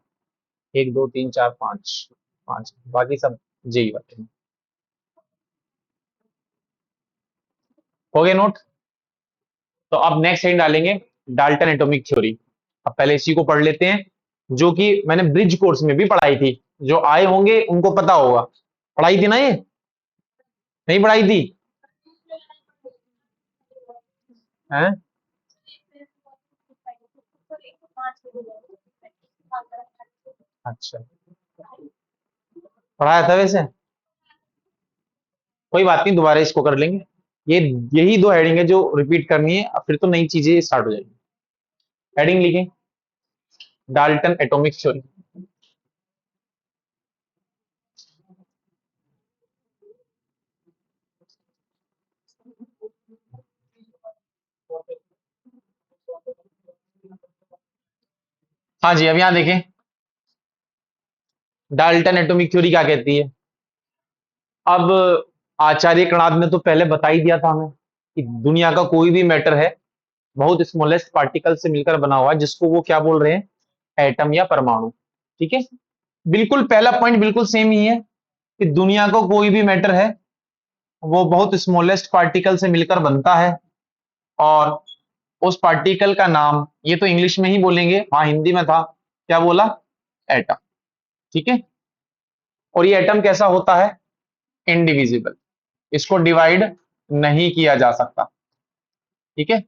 1 2 3 4 5, 5, बाकी सब जेई वाले हैं। हो गए नोट? तो अब नेक्स्ट हेडिंग डालेंगे डाल्टन एटॉमिक थ्योरी। अब पहले इसी को पढ़ लेते हैं, जो कि मैंने ब्रिज कोर्स में भी पढ़ाई थी। जो आए होंगे उनको पता होगा, पढ़ाई थी ना ये? नहीं पढ़ाई थी? हैं? अच्छा, पढ़ाया था वैसे। कोई बात नहीं, दोबारा इसको कर लेंगे। ये यही दो हेडिंग है जो रिपीट करनी है, अब फिर तो नई चीजें स्टार्ट हो जाएगी। हेडिंग लिखें, डाल्टन एटॉमिक थ्योरी। हाँ जी, अब यहां देखें, डाल्टन एटॉमिक थ्योरी क्या कहती है। अब आचार्य कणाद ने तो पहले बता ही दिया था हमें कि दुनिया का कोई भी मैटर है बहुत स्मॉलेस्ट पार्टिकल से मिलकर बना हुआ है, जिसको वो क्या बोल रहे हैं, एटम या परमाणु। ठीक है, बिल्कुल पहला पॉइंट बिल्कुल सेम ही है कि दुनिया का कोई भी मैटर है वो बहुत स्मॉलेस्ट पार्टिकल से मिलकर बनता है, और उस पार्टिकल का नाम, ये तो इंग्लिश में ही बोलेंगे, हाँ हिंदी में था, क्या बोला, एटम। ठीक है, और ये एटम कैसा होता है, इनडिविजिबल, इसको डिवाइड नहीं किया जा सकता। ठीक है,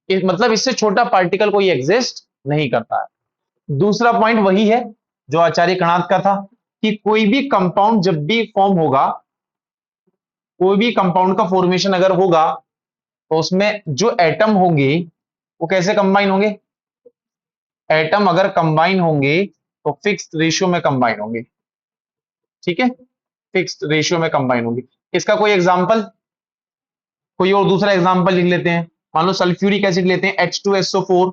मतलब इससे छोटा पार्टिकल कोई एग्जिस्ट नहीं करता है। दूसरा पॉइंट वही है जो आचार्य कणाद का था, कि कोई भी कंपाउंड जब भी फॉर्म होगा, कोई भी कंपाउंड का फॉर्मेशन अगर होगा, तो उसमें जो एटम होंगे वो कैसे कंबाइन होंगे, एटम अगर कंबाइन होंगे तो फिक्स्ड रेशियो में कंबाइन होंगे। ठीक है, फिक्स्ड रेशियो में कंबाइन होंगे। इसका कोई एग्जांपल, कोई और दूसरा एग्जांपल लिख लेते हैं। मान लो सल्फ्यूरिक एसिड लेते हैं, H2SO4।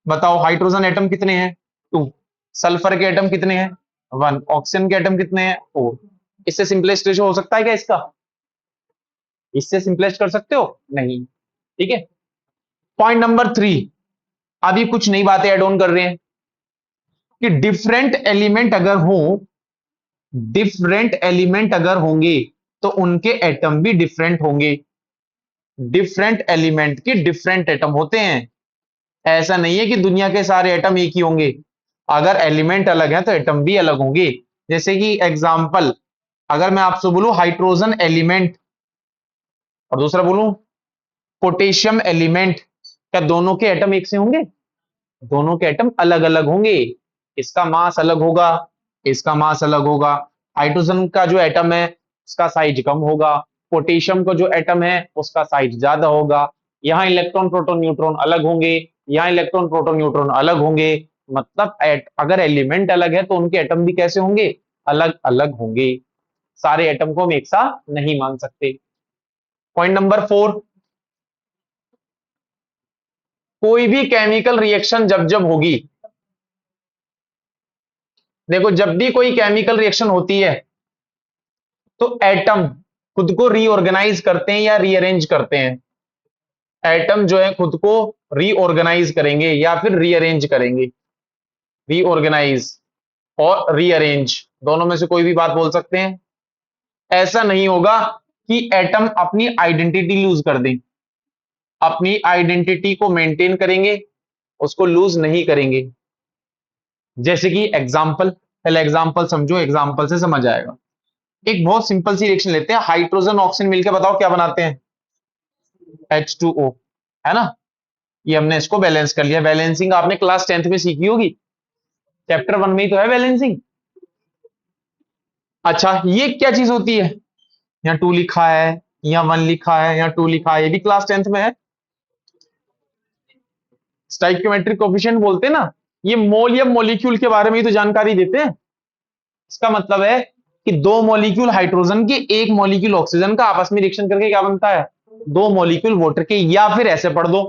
बताओ हाइड्रोजन एटम कितने हैं, 2। सल्फर के एटम कितने हैं, 1। ऑक्सीजन के एटम कितने हैं, 4। इससे सिंपलेस्ट रेशियो हो सकता है क्या इसका? इससे सिंपलेस्ट कर सकते हो? नहीं। ठीक है, पॉइंट नंबर 3, अभी कुछ नई बातें ऐड ऑन कर रहे हैं कि डिफरेंट एलिमेंट अगर हो, डिफरेंट एलिमेंट अगर होंगे तो उनके एटम भी डिफरेंट होंगे। डिफरेंट एलिमेंट के डिफरेंट एटम होते हैं, ऐसा नहीं है कि दुनिया के सारे एटम एक ही होंगे। अगर एलिमेंट अलग है तो एटम भी अलग होंगे। जैसे कि एग्जांपल, अगर मैं आपसे बोलूं हाइड्रोजन एलिमेंट और दूसरा बोलूं पोटेशियम एलिमेंट, क्या दोनों के एटम एक से होंगे? दोनों के एटम अलग अलग होंगे। इसका मास अलग होगा, इसका मास अलग होगा। हाइड्रोजन का जो एटम है उसका साइज कम होगा, पोटेशियम का जो एटम है उसका साइज ज्यादा होगा। यहाँ इलेक्ट्रॉन प्रोटॉन न्यूट्रॉन अलग होंगे, यहाँ इलेक्ट्रॉन प्रोटॉन न्यूट्रॉन अलग होंगे। मतलब अगर एलिमेंट अलग है तो उनके एटम भी कैसे होंगे, अलग अलग होंगे। सारे एटम को हम एक सा नहीं मान सकते। पॉइंट नंबर 4, कोई भी केमिकल रिएक्शन जब जब होगी, देखो जब भी कोई केमिकल रिएक्शन होती है तो एटम खुद को रीऑर्गेनाइज करते हैं या रीअरेंज करते हैं। एटम जो है खुद को रीऑर्गेनाइज करेंगे या फिर रीअरेंज करेंगे। रीऑर्गेनाइज और रीअरेंज दोनों में से कोई भी बात बोल सकते हैं। ऐसा नहीं होगा कि एटम अपनी आइडेंटिटी लूज कर दें, अपनी आइडेंटिटी को मेंटेन करेंगे, उसको लूज नहीं करेंगे। जैसे कि एग्जांपल, पहले एग्जांपल समझो, एग्जांपल से समझ आएगा। एक बहुत सिंपल सी रिएक्शन लेते हैं, हाइड्रोजन ऑक्सीजन मिलकर बताओ क्या बनाते हैं, H2O, है ना। ये हमने इसको बैलेंस कर लिया। बैलेंसिंग आपने क्लास 10th में सीखी होगी, चैप्टर 1 में ही तो है बैलेंसिंग। अच्छा, ये क्या चीज होती है, यहाँ 2 लिखा है, यहाँ 1 लिखा है, यहाँ 2 लिखा है, ये भी क्लास 10th में है। स्टाइकियोमेट्रिक कोफिशिएंट बोलते हैं ना, ये मोल या मॉलिक्यूल के बारे में ही तो जानकारी देते हैं। इसका मतलब है कि 2 मॉलिक्यूल हाइड्रोजन के, 1 मॉलिक्यूल ऑक्सीजन का आपस में रिएक्शन करके क्या बनता है, 2 मॉलिक्यूल वाटर के। या फिर ऐसे पढ़ दो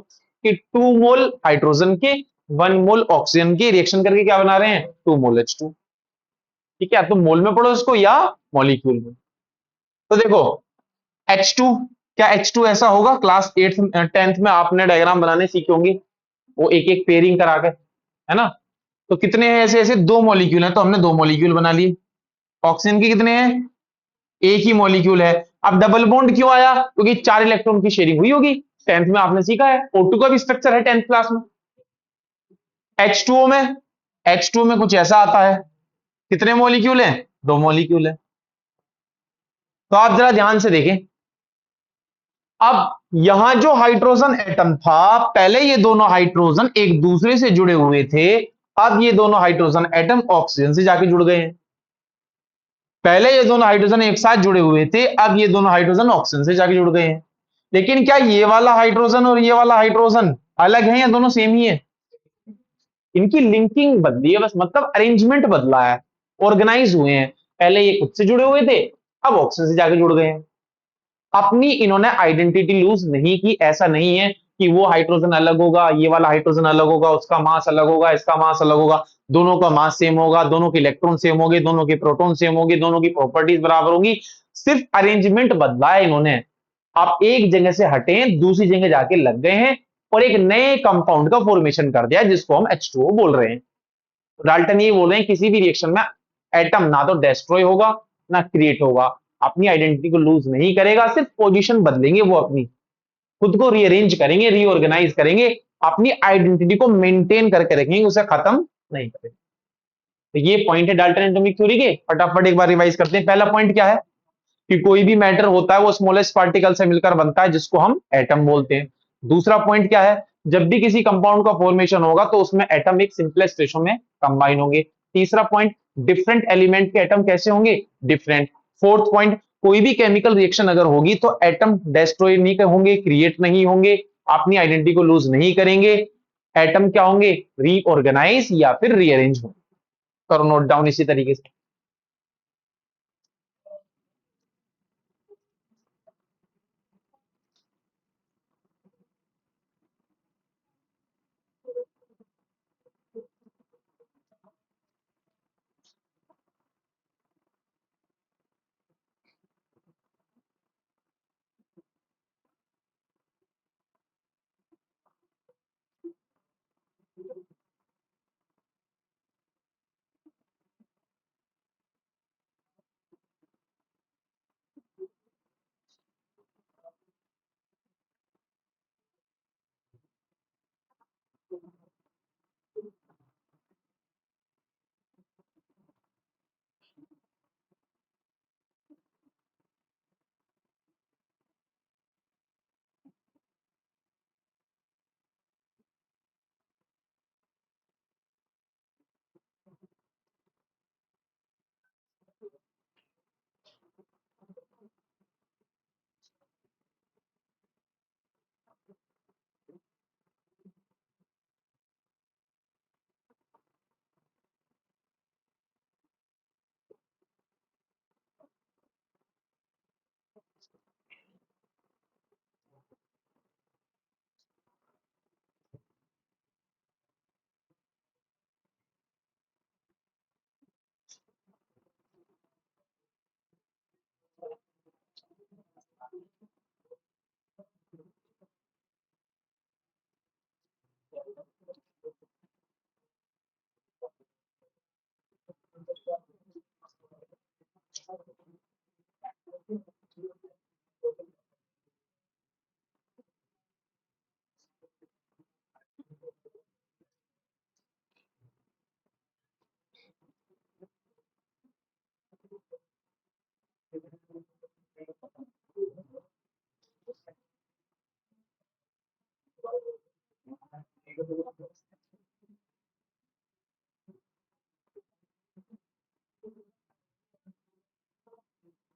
कि 2 मोल हाइड्रोजन के, 1 मोल ऑक्सीजन के रिएक्शन करके क्या बना रहे हैं, 2 मोल H2। ठीक है, तो मोल में पढ़ो इसको या मॉलिक्यूल में। तो देखो H2, क्या H2 ऐसा होगा, क्लास 8th 10th में आपने डायग्राम बनाने सीखे होंगे, वो एक एक पेयरिंग करा कर, है ना। तो कितने हैं ऐसे ऐसे, दो मॉलिक्यूल हैं, तो हमने दो मॉलिक्यूल बना लिए। ऑक्सीजन के कितने हैं, एक ही मॉलिक्यूल है। अब डबल बॉन्ड क्यों आया, क्योंकि चार इलेक्ट्रॉन की शेयरिंग हुई होगी। टेंथ में आपने सीखा है, O2 का भी स्ट्रक्चर है टेंथ क्लास में। H2O में, H2O में कुछ ऐसा आता है, कितने मॉलिक्यूल हैं, दो मॉलिक्यूल है। तो आप जरा ध्यान से देखें, अब यहां जो हाइड्रोजन एटम था, पहले ये दोनों हाइड्रोजन एक दूसरे से जुड़े हुए थे, अब ये दोनों हाइड्रोजन एटम ऑक्सीजन से जाके जुड़ गए हैं। पहले ये दोनों हाइड्रोजन एक साथ जुड़े हुए थे, अब ये दोनों हाइड्रोजन ऑक्सीजन से जाके जुड़ गए हैं। लेकिन क्या ये वाला हाइड्रोजन और ये वाला हाइड्रोजन अलग है या दोनों सेम ही है, इनकी लिंकिंग बदली है बस, मतलब अरेंजमेंट बदला है, ऑर्गेनाइज हुए हैं। पहले ये खुद से जुड़े हुए थे, अब ऑक्सीजन से जाके जुड़ गए हैं। अपनी इन्होंने आइडेंटिटी लूज नहीं की, ऐसा नहीं है कि वो हाइड्रोजन अलग होगा, ये वाला हाइड्रोजन अलग होगा, उसका मास अलग होगा, इसका मास अलग होगा। दोनों का मास सेम होगा, दोनों के इलेक्ट्रॉन सेम होंगे, दोनों के प्रोटॉन सेम होंगे, दोनों की प्रॉपर्टीज बराबर होगी। सिर्फ अरेंजमेंट बदला है इन्होंने। आप एक जगह से हटे, दूसरी जगह जाके लग गए हैं और एक नए कंपाउंड का फॉर्मेशन कर दिया, जिसको हम H2O बोल रहे हैं। डाल्टन ये बोल रहे हैं किसी भी रिएक्शन में एटम ना तो डिस्ट्रॉय होगा ना क्रिएट होगा, अपनी आइडेंटिटी को लूज नहीं करेगा, सिर्फ पोजीशन बदलेंगे, वो अपनी खुद को रीअरेंज करेंगे, रीऑर्गेनाइज करेंगे, अपनी आइडेंटिटी को मेंटेन करके रखेंगे, उसे खत्म नहीं करेंगे। तो ये पॉइंट है डाल्टन एटॉमिक थ्योरी के। फटाफट एक बार रिवाइज करते हैं। पहला पॉइंट क्या है, कि कोई भी मैटर होता है वो स्मॉलेस्ट पार्टिकल से मिलकर बनता है, जिसको हम एटम बोलते हैं। दूसरा पॉइंट क्या है, जब भी किसी कंपाउंड का फॉर्मेशन होगा तो उसमें एटम एक सिंपलेस्ट रेशो में कंबाइन होंगे। तीसरा पॉइंट, डिफरेंट एलिमेंट के एटम कैसे होंगे, डिफरेंट। फोर्थ पॉइंट, कोई भी केमिकल रिएक्शन अगर होगी तो एटम डिस्ट्रॉय नहीं होंगे, क्रिएट नहीं होंगे, अपनी आइडेंटिटी को लूज नहीं करेंगे, एटम क्या होंगे, रीऑर्गेनाइज या फिर रीअरेंज होंगे। करो नोट डाउन इसी तरीके से।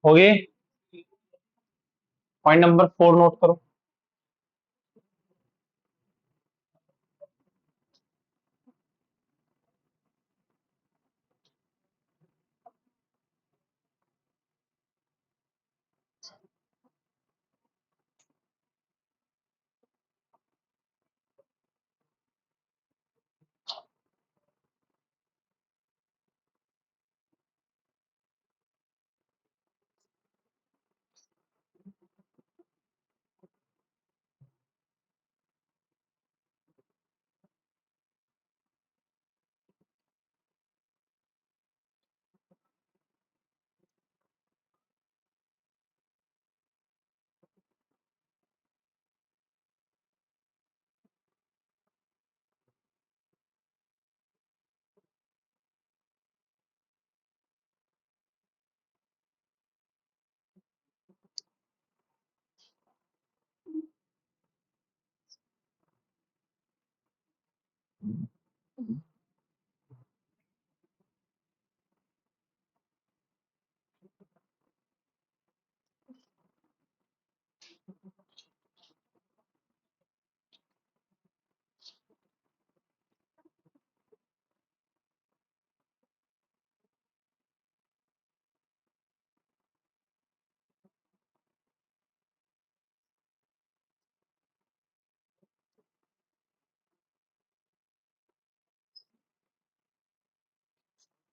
हो गए, पॉइंट नंबर 4 नोट करो।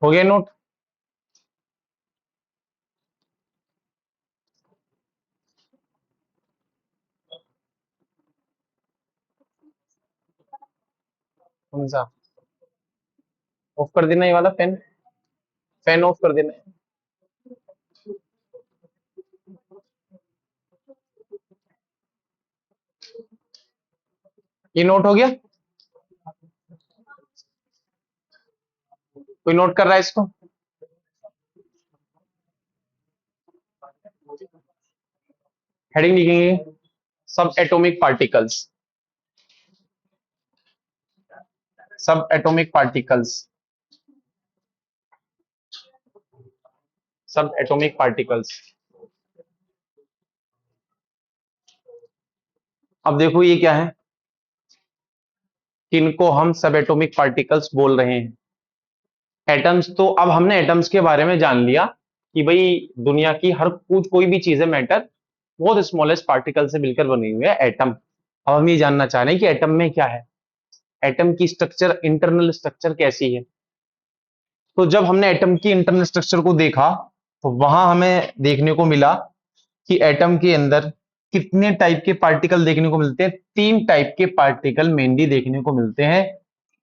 हो गया नोट? कौन सा? ऑफ कर देना ये वाला फैन, फैन ऑफ कर देना है। ये नोट हो गया? कोई नोट कर रहा है इसको? हेडिंग लिखेंगे सब एटॉमिक पार्टिकल्स, सब एटॉमिक पार्टिकल्स, सब एटॉमिक पार्टिकल्स। अब देखो ये क्या है, किनको हम सब एटॉमिक पार्टिकल्स बोल रहे हैं। एटम्स, तो अब हमने एटम्स के बारे में जान लिया कि भाई दुनिया की हर कुछ, कोई भी चीज है मैटर, बहुत स्मॉलेस्ट पार्टिकल से मिलकर बनी हुई है एटम। अब हम ये जानना चाह रहे हैं कि एटम में क्या है, एटम की स्ट्रक्चर, इंटरनल स्ट्रक्चर कैसी है। तो जब हमने एटम की इंटरनल स्ट्रक्चर को देखा तो वहां हमें देखने को मिला कि एटम के अंदर कितने टाइप के पार्टिकल देखने को मिलते हैं। तीन टाइप के पार्टिकल मेनली देखने को मिलते हैं।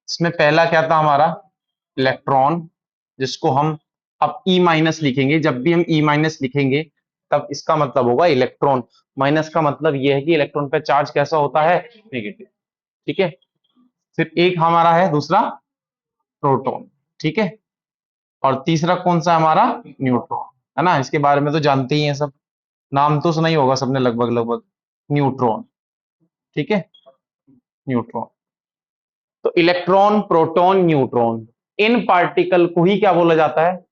इसमें पहला क्या था हमारा, इलेक्ट्रॉन, जिसको हम अब ई माइनस लिखेंगे। जब भी हम ई माइनस लिखेंगे तब इसका मतलब होगा इलेक्ट्रॉन। माइनस का मतलब यह है कि इलेक्ट्रॉन पे चार्ज कैसा होता है, नेगेटिव। ठीक है। फिर एक हमारा है दूसरा प्रोटॉन। ठीक है। और तीसरा कौन सा हमारा, न्यूट्रॉन, है ना। इसके बारे में तो जानते ही हैं सब, नाम तो सुना ही होगा सबने लगभग लगभग, न्यूट्रॉन। ठीक है, न्यूट्रॉन। तो इलेक्ट्रॉन, प्रोटॉन, न्यूट्रॉन, इन पार्टिकल को ही क्या बोला जाता है,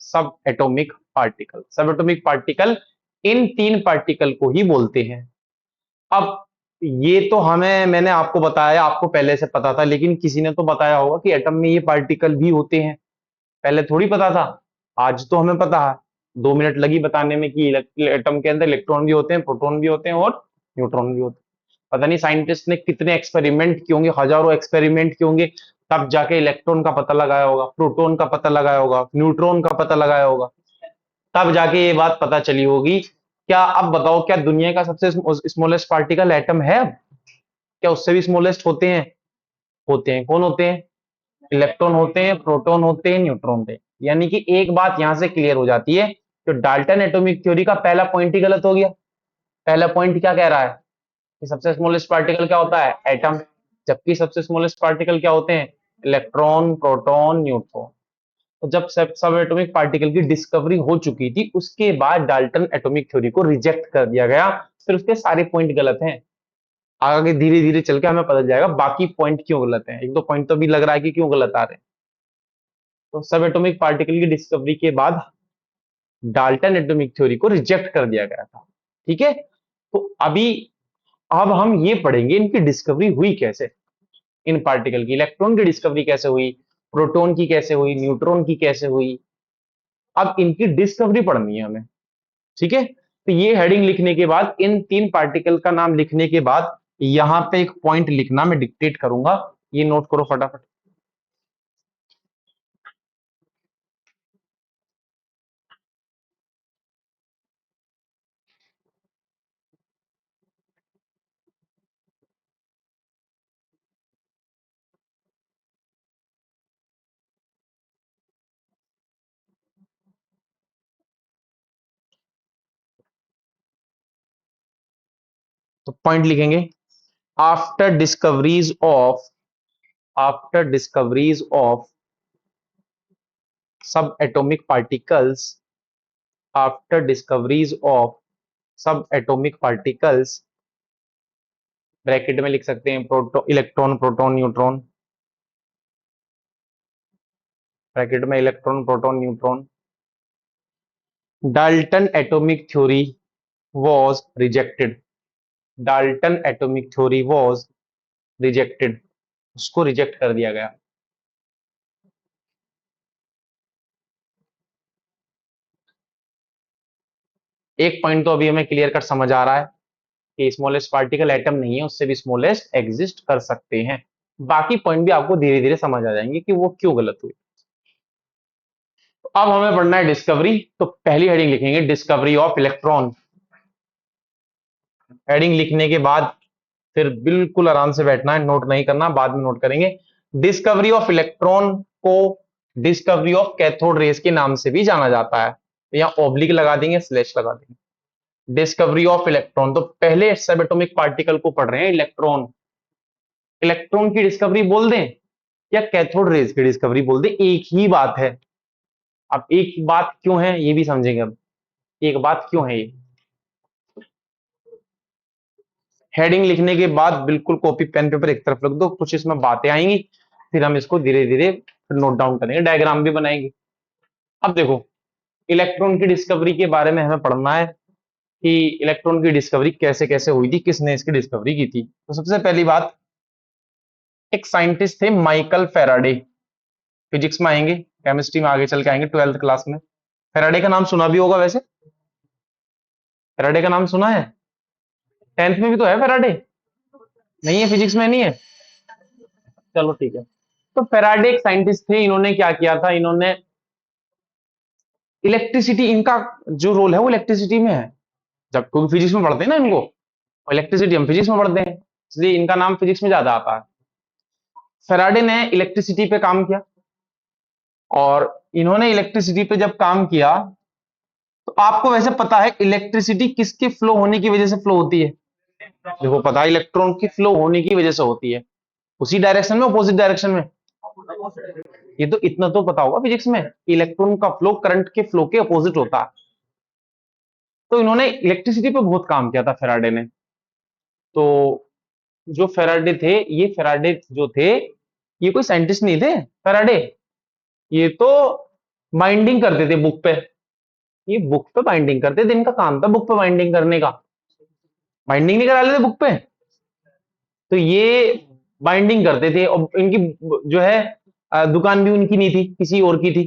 सब एटॉमिक पार्टिकल। सब एटॉमिक पार्टिकल इन तीन पार्टिकल को ही बोलते हैं। अब ये तो हमें, मैंने आपको बताया, आपको पहले से पता था, लेकिन किसी ने तो बताया होगा कि एटम में ये पार्टिकल भी होते हैं। पहले थोड़ी पता था, आज तो हमें पता है। 2 मिनट लगी बताने में कि एटम के अंदर इलेक्ट्रॉन भी होते हैं, प्रोटॉन भी होते हैं और न्यूट्रॉन भी होते हैं। पता नहीं साइंटिस्ट ने कितने एक्सपेरिमेंट किए होंगे, हजारों एक्सपेरिमेंट किए होंगे, तब जाके इलेक्ट्रॉन का पता लगाया होगा, प्रोटॉन का पता लगाया होगा, न्यूट्रॉन का पता लगाया होगा, तब जाके ये बात पता चली होगी। क्या अब बताओ, क्या दुनिया का सबसे स्मॉलेस्ट पार्टिकल एटम है? क्या उससे भी स्मॉलेस्ट होते हैं? होते हैं। कौन होते हैं? इलेक्ट्रॉन होते हैं, प्रोटॉन होते हैं, न्यूट्रॉन होते हैं। यानी कि एक बात यहां से क्लियर हो जाती है, जो डाल्टन एटॉमिक थ्योरी का पहला पॉइंट ही गलत हो गया। पहला पॉइंट क्या कह रहा है कि सबसे स्मॉलेस्ट पार्टिकल क्या होता है, एटम। जबकि सबसे स्मॉलेस्ट पार्टिकल क्या होते हैं, इलेक्ट्रॉन, प्रोटॉन, न्यूट्रॉन। तो जब सब एटॉमिक पार्टिकल की डिस्कवरी हो चुकी थी, उसके बाद डाल्टन एटॉमिक थ्योरी को रिजेक्ट कर दिया गया। फिर उसके सारे पॉइंट गलत हैं। आगे धीरे धीरे चल के हमें पता जाएगा बाकी पॉइंट क्यों गलत हैं। एक दो पॉइंट तो भी लग रहा है कि क्यों गलत आ रहे हैं। तो सब एटॉमिक पार्टिकल की डिस्कवरी के बाद डाल्टन एटॉमिक थ्योरी को रिजेक्ट कर दिया गया था। ठीक है। तो अभी, अब हम ये पढ़ेंगे इनकी डिस्कवरी हुई कैसे। इन पार्टिकल की, इलेक्ट्रॉन की डिस्कवरी कैसे हुई, प्रोटॉन की कैसे हुई, न्यूट्रॉन की कैसे हुई। अब इनकी डिस्कवरी पढ़नी है हमें। ठीक है। तो ये हेडिंग लिखने के बाद, इन तीन पार्टिकल का नाम लिखने के बाद, यहां पे एक पॉइंट लिखना, मैं डिक्टेट करूंगा, ये नोट करो फटाफट। तो पॉइंट लिखेंगे, after discoveries of, after discoveries of sub atomic particles, after discoveries of sub atomic particles, bracket में लिख सकते हैं proto electron, proton, neutron, bracket में electron proton neutron. Dalton atomic theory was rejected. Dalton atomic theory was rejected, उसको reject कर दिया गया। एक पॉइंट तो अभी हमें क्लियर कट समझ आ रहा है कि स्मॉलेस्ट पार्टिकल एटम नहीं है, उससे भी स्मॉलेस्ट एग्जिस्ट कर सकते हैं। बाकी पॉइंट भी आपको धीरे धीरे समझ आ जाएंगे कि वो क्यों गलत हुई। तो अब हमें पढ़ना है डिस्कवरी। तो पहली हेडिंग लिखेंगे डिस्कवरी ऑफ इलेक्ट्रॉन। हेडिंग लिखने के बाद फिर बिल्कुल आराम से बैठना है, नोट नहीं करना, बाद में नोट करेंगे। डिस्कवरी ऑफ इलेक्ट्रॉन को डिस्कवरी ऑफ कैथोड रेस के नाम से भी जाना जाता है। तो यहां ऑब्लिक लगा देंगे, स्लैश लगा देंगे। डिस्कवरी ऑफ इलेक्ट्रॉन, तो पहले सब एटॉमिक पार्टिकल को पढ़ रहे हैं, इलेक्ट्रॉन। इलेक्ट्रॉन की डिस्कवरी बोल दें या कैथोड रेस की डिस्कवरी बोल दें, एक ही बात है। अब एक बात क्यों है ये भी समझेंगे। अब एक बात क्यों है ये, हेडिंग लिखने के बाद बिल्कुल कॉपी पेन पेपर एक तरफ रख दो, कुछ इसमें बातें आएंगी, फिर हम इसको धीरे धीरे नोट डाउन करेंगे, डायग्राम भी बनाएंगे। अब देखो, इलेक्ट्रॉन की डिस्कवरी के बारे में हमें पढ़ना है कि इलेक्ट्रॉन की डिस्कवरी कैसे कैसे हुई थी, किसने इसकी डिस्कवरी की थी। तो सबसे पहली बात, एक साइंटिस्ट थे माइकल फेराडे। फिजिक्स में आएंगे, केमिस्ट्री में आगे चल के आएंगे, 12th क्लास में। फेराडे का नाम सुना भी होगा वैसे, फेराडे का नाम सुना है? 10th में भी तो है फेराडे। नहीं है, फिजिक्स में नहीं है? चलो ठीक है। तो फेराडे एक साइंटिस्ट थे, इन्होंने क्या किया था, इन्होंने इलेक्ट्रिसिटी, इनका जो रोल है वो इलेक्ट्रिसिटी में है। जब क्योंकि फिजिक्स में पढ़ते हैं ना इनको, इलेक्ट्रिसिटी हम फिजिक्स में पढ़ते हैं, इसलिए इनका नाम फिजिक्स में ज्यादा आता है। फेराडे ने इलेक्ट्रिसिटी पे काम किया, और इन्होंने इलेक्ट्रिसिटी पे जब काम किया, तो आपको वैसे पता है इलेक्ट्रिसिटी किसके फ्लो होने की वजह से फ्लो होती है? देखो पता है, इलेक्ट्रॉन की फ्लो होने की वजह से होती है। उसी डायरेक्शन में, अपोजिट डायरेक्शन में। ये तो इतना तो पता होगा फिजिक्स में, इलेक्ट्रॉन का फ्लो करंट के फ्लो के अपोजिट होता है। तो इन्होंने इलेक्ट्रिसिटी पे बहुत काम किया था फेराडे ने। तो जो फेराडे थे, ये फेराडे जो थे, ये कोई साइंटिस्ट नहीं थे फेराडे। ये तो बाइंडिंग करते थे बुक पे, ये बुक पे बाइंडिंग करते थे, इनका काम था बुक पे बाइंडिंग करने का। बाइंडिंग नहीं करा लेते बुक पे, तो ये बाइंडिंग करते थे। और इनकी जो है दुकान भी उनकी नहीं थी, किसी और की थी।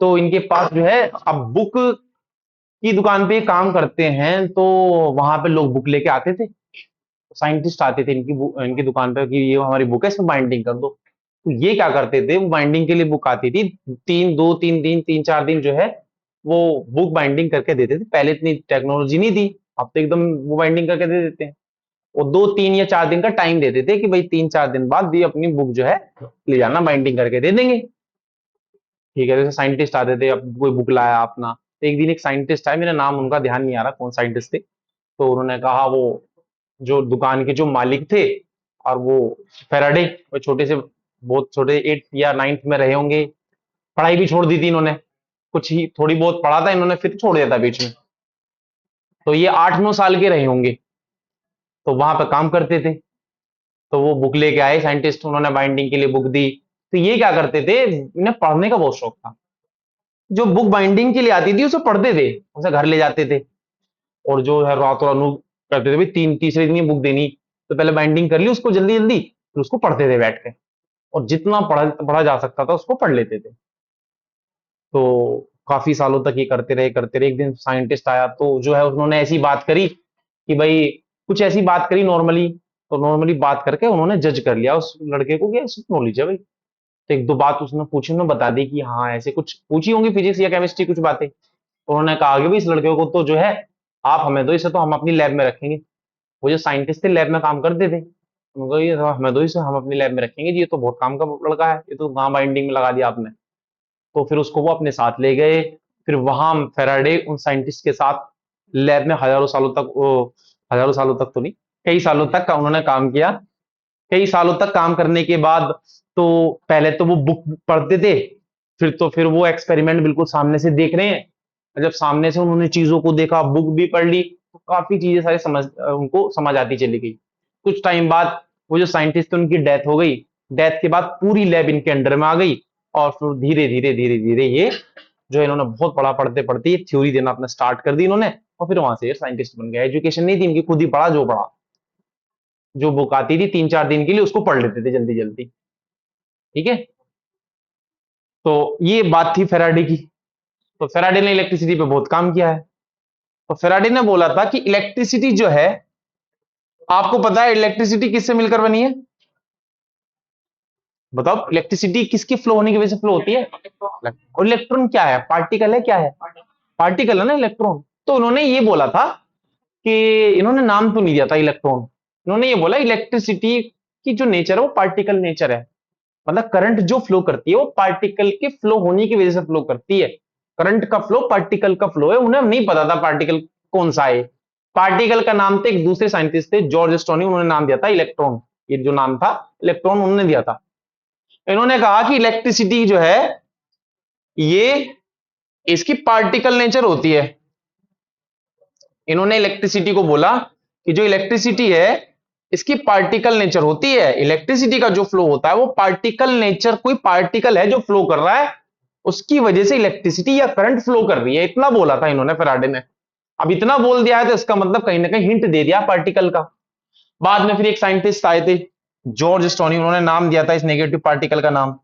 तो इनके पास जो है, अब बुक की दुकान पे काम करते हैं, तो वहां पे लोग बुक लेके आते थे, साइंटिस्ट आते थे इनकी दुकान पे कि ये हमारी बुक है, इसमें बाइंडिंग कर दो। तो ये क्या करते थे, वो बाइंडिंग के लिए बुक आती थी, 3 दिन 3 4 दिन जो है वो बुक बाइंडिंग करके देते थे। पहले इतनी टेक्नोलॉजी नहीं थी, अब तो एकदम वो बाइंडिंग करके दे देते हैं। वो 2 3 या 4 दिन का टाइम देते थे कि भाई 3 4 दिन बाद भी अपनी बुक जो है ले जाना, बाइंडिंग करके दे देंगे। ठीक है, जैसे साइंटिस्ट आते थे, अब कोई बुक लाया अपना, तो एक दिन एक साइंटिस्ट आया, मेरा नाम उनका ध्यान नहीं आ रहा कौन साइंटिस्ट थे, तो उन्होंने कहा, वो जो दुकान के जो मालिक थे, और वो फेराडे, वो छोटे से, बहुत छोटे 8th या 9th में रहे होंगे, पढ़ाई भी छोड़ दी थी इन्होंने, कुछ ही थोड़ी बहुत पढ़ा था इन्होंने, फिर छोड़ दिया था बीच में। तो ये 8 9 साल के रहे होंगे, तो वहां पे काम करते थे। तो वो बुक लेके आए साइंटिस्ट, उन्होंने बाइंडिंग के लिए बुक दी। तो ये क्या करते थे, इन्हें पढ़ने का बहुत शौक था। जो बुक बाइंडिंग के लिए आती थी उसे पढ़ते थे, उसे घर ले जाते थे, और जो है रातों रात करते थे, भाई तीसरे दिन ये बुक देनी, तो पहले बाइंडिंग कर ली उसको जल्दी जल्दी, फिर उसको पढ़ते थे बैठ के, और जितना पढ़ा जा सकता था उसको पढ़ लेते थे। तो काफी सालों तक ये करते रहे। एक दिन साइंटिस्ट आया, तो जो है उन्होंने ऐसी बात करी कि भाई, कुछ ऐसी बात करी नॉर्मली, तो नॉर्मली बात करके उन्होंने जज कर लिया उस लड़के को कि ऐसी नॉलेज है भाई। तो एक दो बात उसने पूछी, उन्होंने बता दी कि हाँ ऐसे कुछ पूछी होंगी, फिजिक्स या केमिस्ट्री कुछ बातें। तो उन्होंने कहा कि भाई इस लड़के को तो जो है आप हमें दो, इसे तो हम अपनी लैब में रखेंगे। वो जो साइंटिस्ट थे लैब में काम करते थे, उनको ये हमें दो, इसे हम अपनी लैब में रखेंगे जी, ये तो बहुत काम का लड़का है, ये तो वहां बाइंडिंग में लगा दिया आपने। तो फिर उसको वो अपने साथ ले गए। फिर वहां फेराडे उन साइंटिस्ट के साथ लैब में हजारों सालों तक, हजारों सालों तक तो नहीं, कई सालों तक उन्होंने काम किया। कई सालों तक काम करने के बाद, तो पहले तो वो बुक पढ़ते थे, फिर वो एक्सपेरिमेंट बिल्कुल सामने से देख रहे हैं। जब सामने से उन्होंने चीजों को देखा, बुक भी पढ़ ली, तो काफी चीजें सारी उनको समझ आती चली गई। कुछ टाइम बाद वो जो साइंटिस्ट थे उनकी डेथ हो गई। डेथ के बाद पूरी लैब इनके अंडर में आ गई, और फिर धीरे धीरे धीरे धीरे ये जो इन्होंने बहुत पढ़ा, पढ़ते पढ़ते ये थ्योरी देना अपना स्टार्ट कर दी इन्होंने, और फिर वहां से साइंटिस्ट बन गया। एजुकेशन नहीं थी इनकी, खुद ही पढ़ा, जो पढ़ा, जो बुक आती थी 3-4 दिन के लिए उसको पढ़ लेते थे जल्दी जल्दी। ठीक है, तो ये बात थी फेराडे की। तो फेराडे ने इलेक्ट्रिसिटी पे बहुत काम किया है। तो फेराडे ने बोला था कि इलेक्ट्रिसिटी जो है, आपको पता है इलेक्ट्रिसिटी किससे मिलकर बनी है? बताओ, इलेक्ट्रिसिटी किसके फ्लो होने की वजह से फ्लो होती है? और इलेक्ट्रॉन क्या है? पार्टिकल है, क्या है? पार्टिकल है ना इलेक्ट्रॉन। तो उन्होंने ये बोला था कि, इन्होंने नाम तो नहीं दिया था इलेक्ट्रॉन, इन्होंने ये बोला इलेक्ट्रिसिटी की जो नेचर है वो पार्टिकल नेचर है। मतलब करंट जो फ्लो करती है वो पार्टिकल के फ्लो होने की वजह से फ्लो करती है। करंट का फ्लो पार्टिकल का फ्लो है। उन्हें नहीं पता था पार्टिकल कौन सा है। पार्टिकल का नाम थे, एक दूसरे साइंटिस्ट थे जॉर्ज स्टोनी, उन्होंने नाम दिया था इलेक्ट्रॉन। ये जो नाम था इलेक्ट्रॉन उन्होंने दिया था। इन्होंने कहा कि इलेक्ट्रिसिटी जो है ये, इसकी पार्टिकल नेचर होती है। इन्होंने इलेक्ट्रिसिटी को बोला कि जो इलेक्ट्रिसिटी है इसकी पार्टिकल नेचर होती है। इलेक्ट्रिसिटी का जो फ्लो होता है वो पार्टिकल नेचर, कोई पार्टिकल है जो फ्लो कर रहा है, उसकी वजह से इलेक्ट्रिसिटी या करंट फ्लो कर रही है। इतना बोला था इन्होंने, फेराडे ने। अब इतना बोल दिया है तो इसका मतलब कहीं ना कहीं हिंट दे दिया पार्टिकल का। बाद में फिर एक साइंटिस्ट आए थे जॉर्ज स्टोनी, उन्होंने नाम दिया था इस नेगेटिव पार्टिकल का नाम।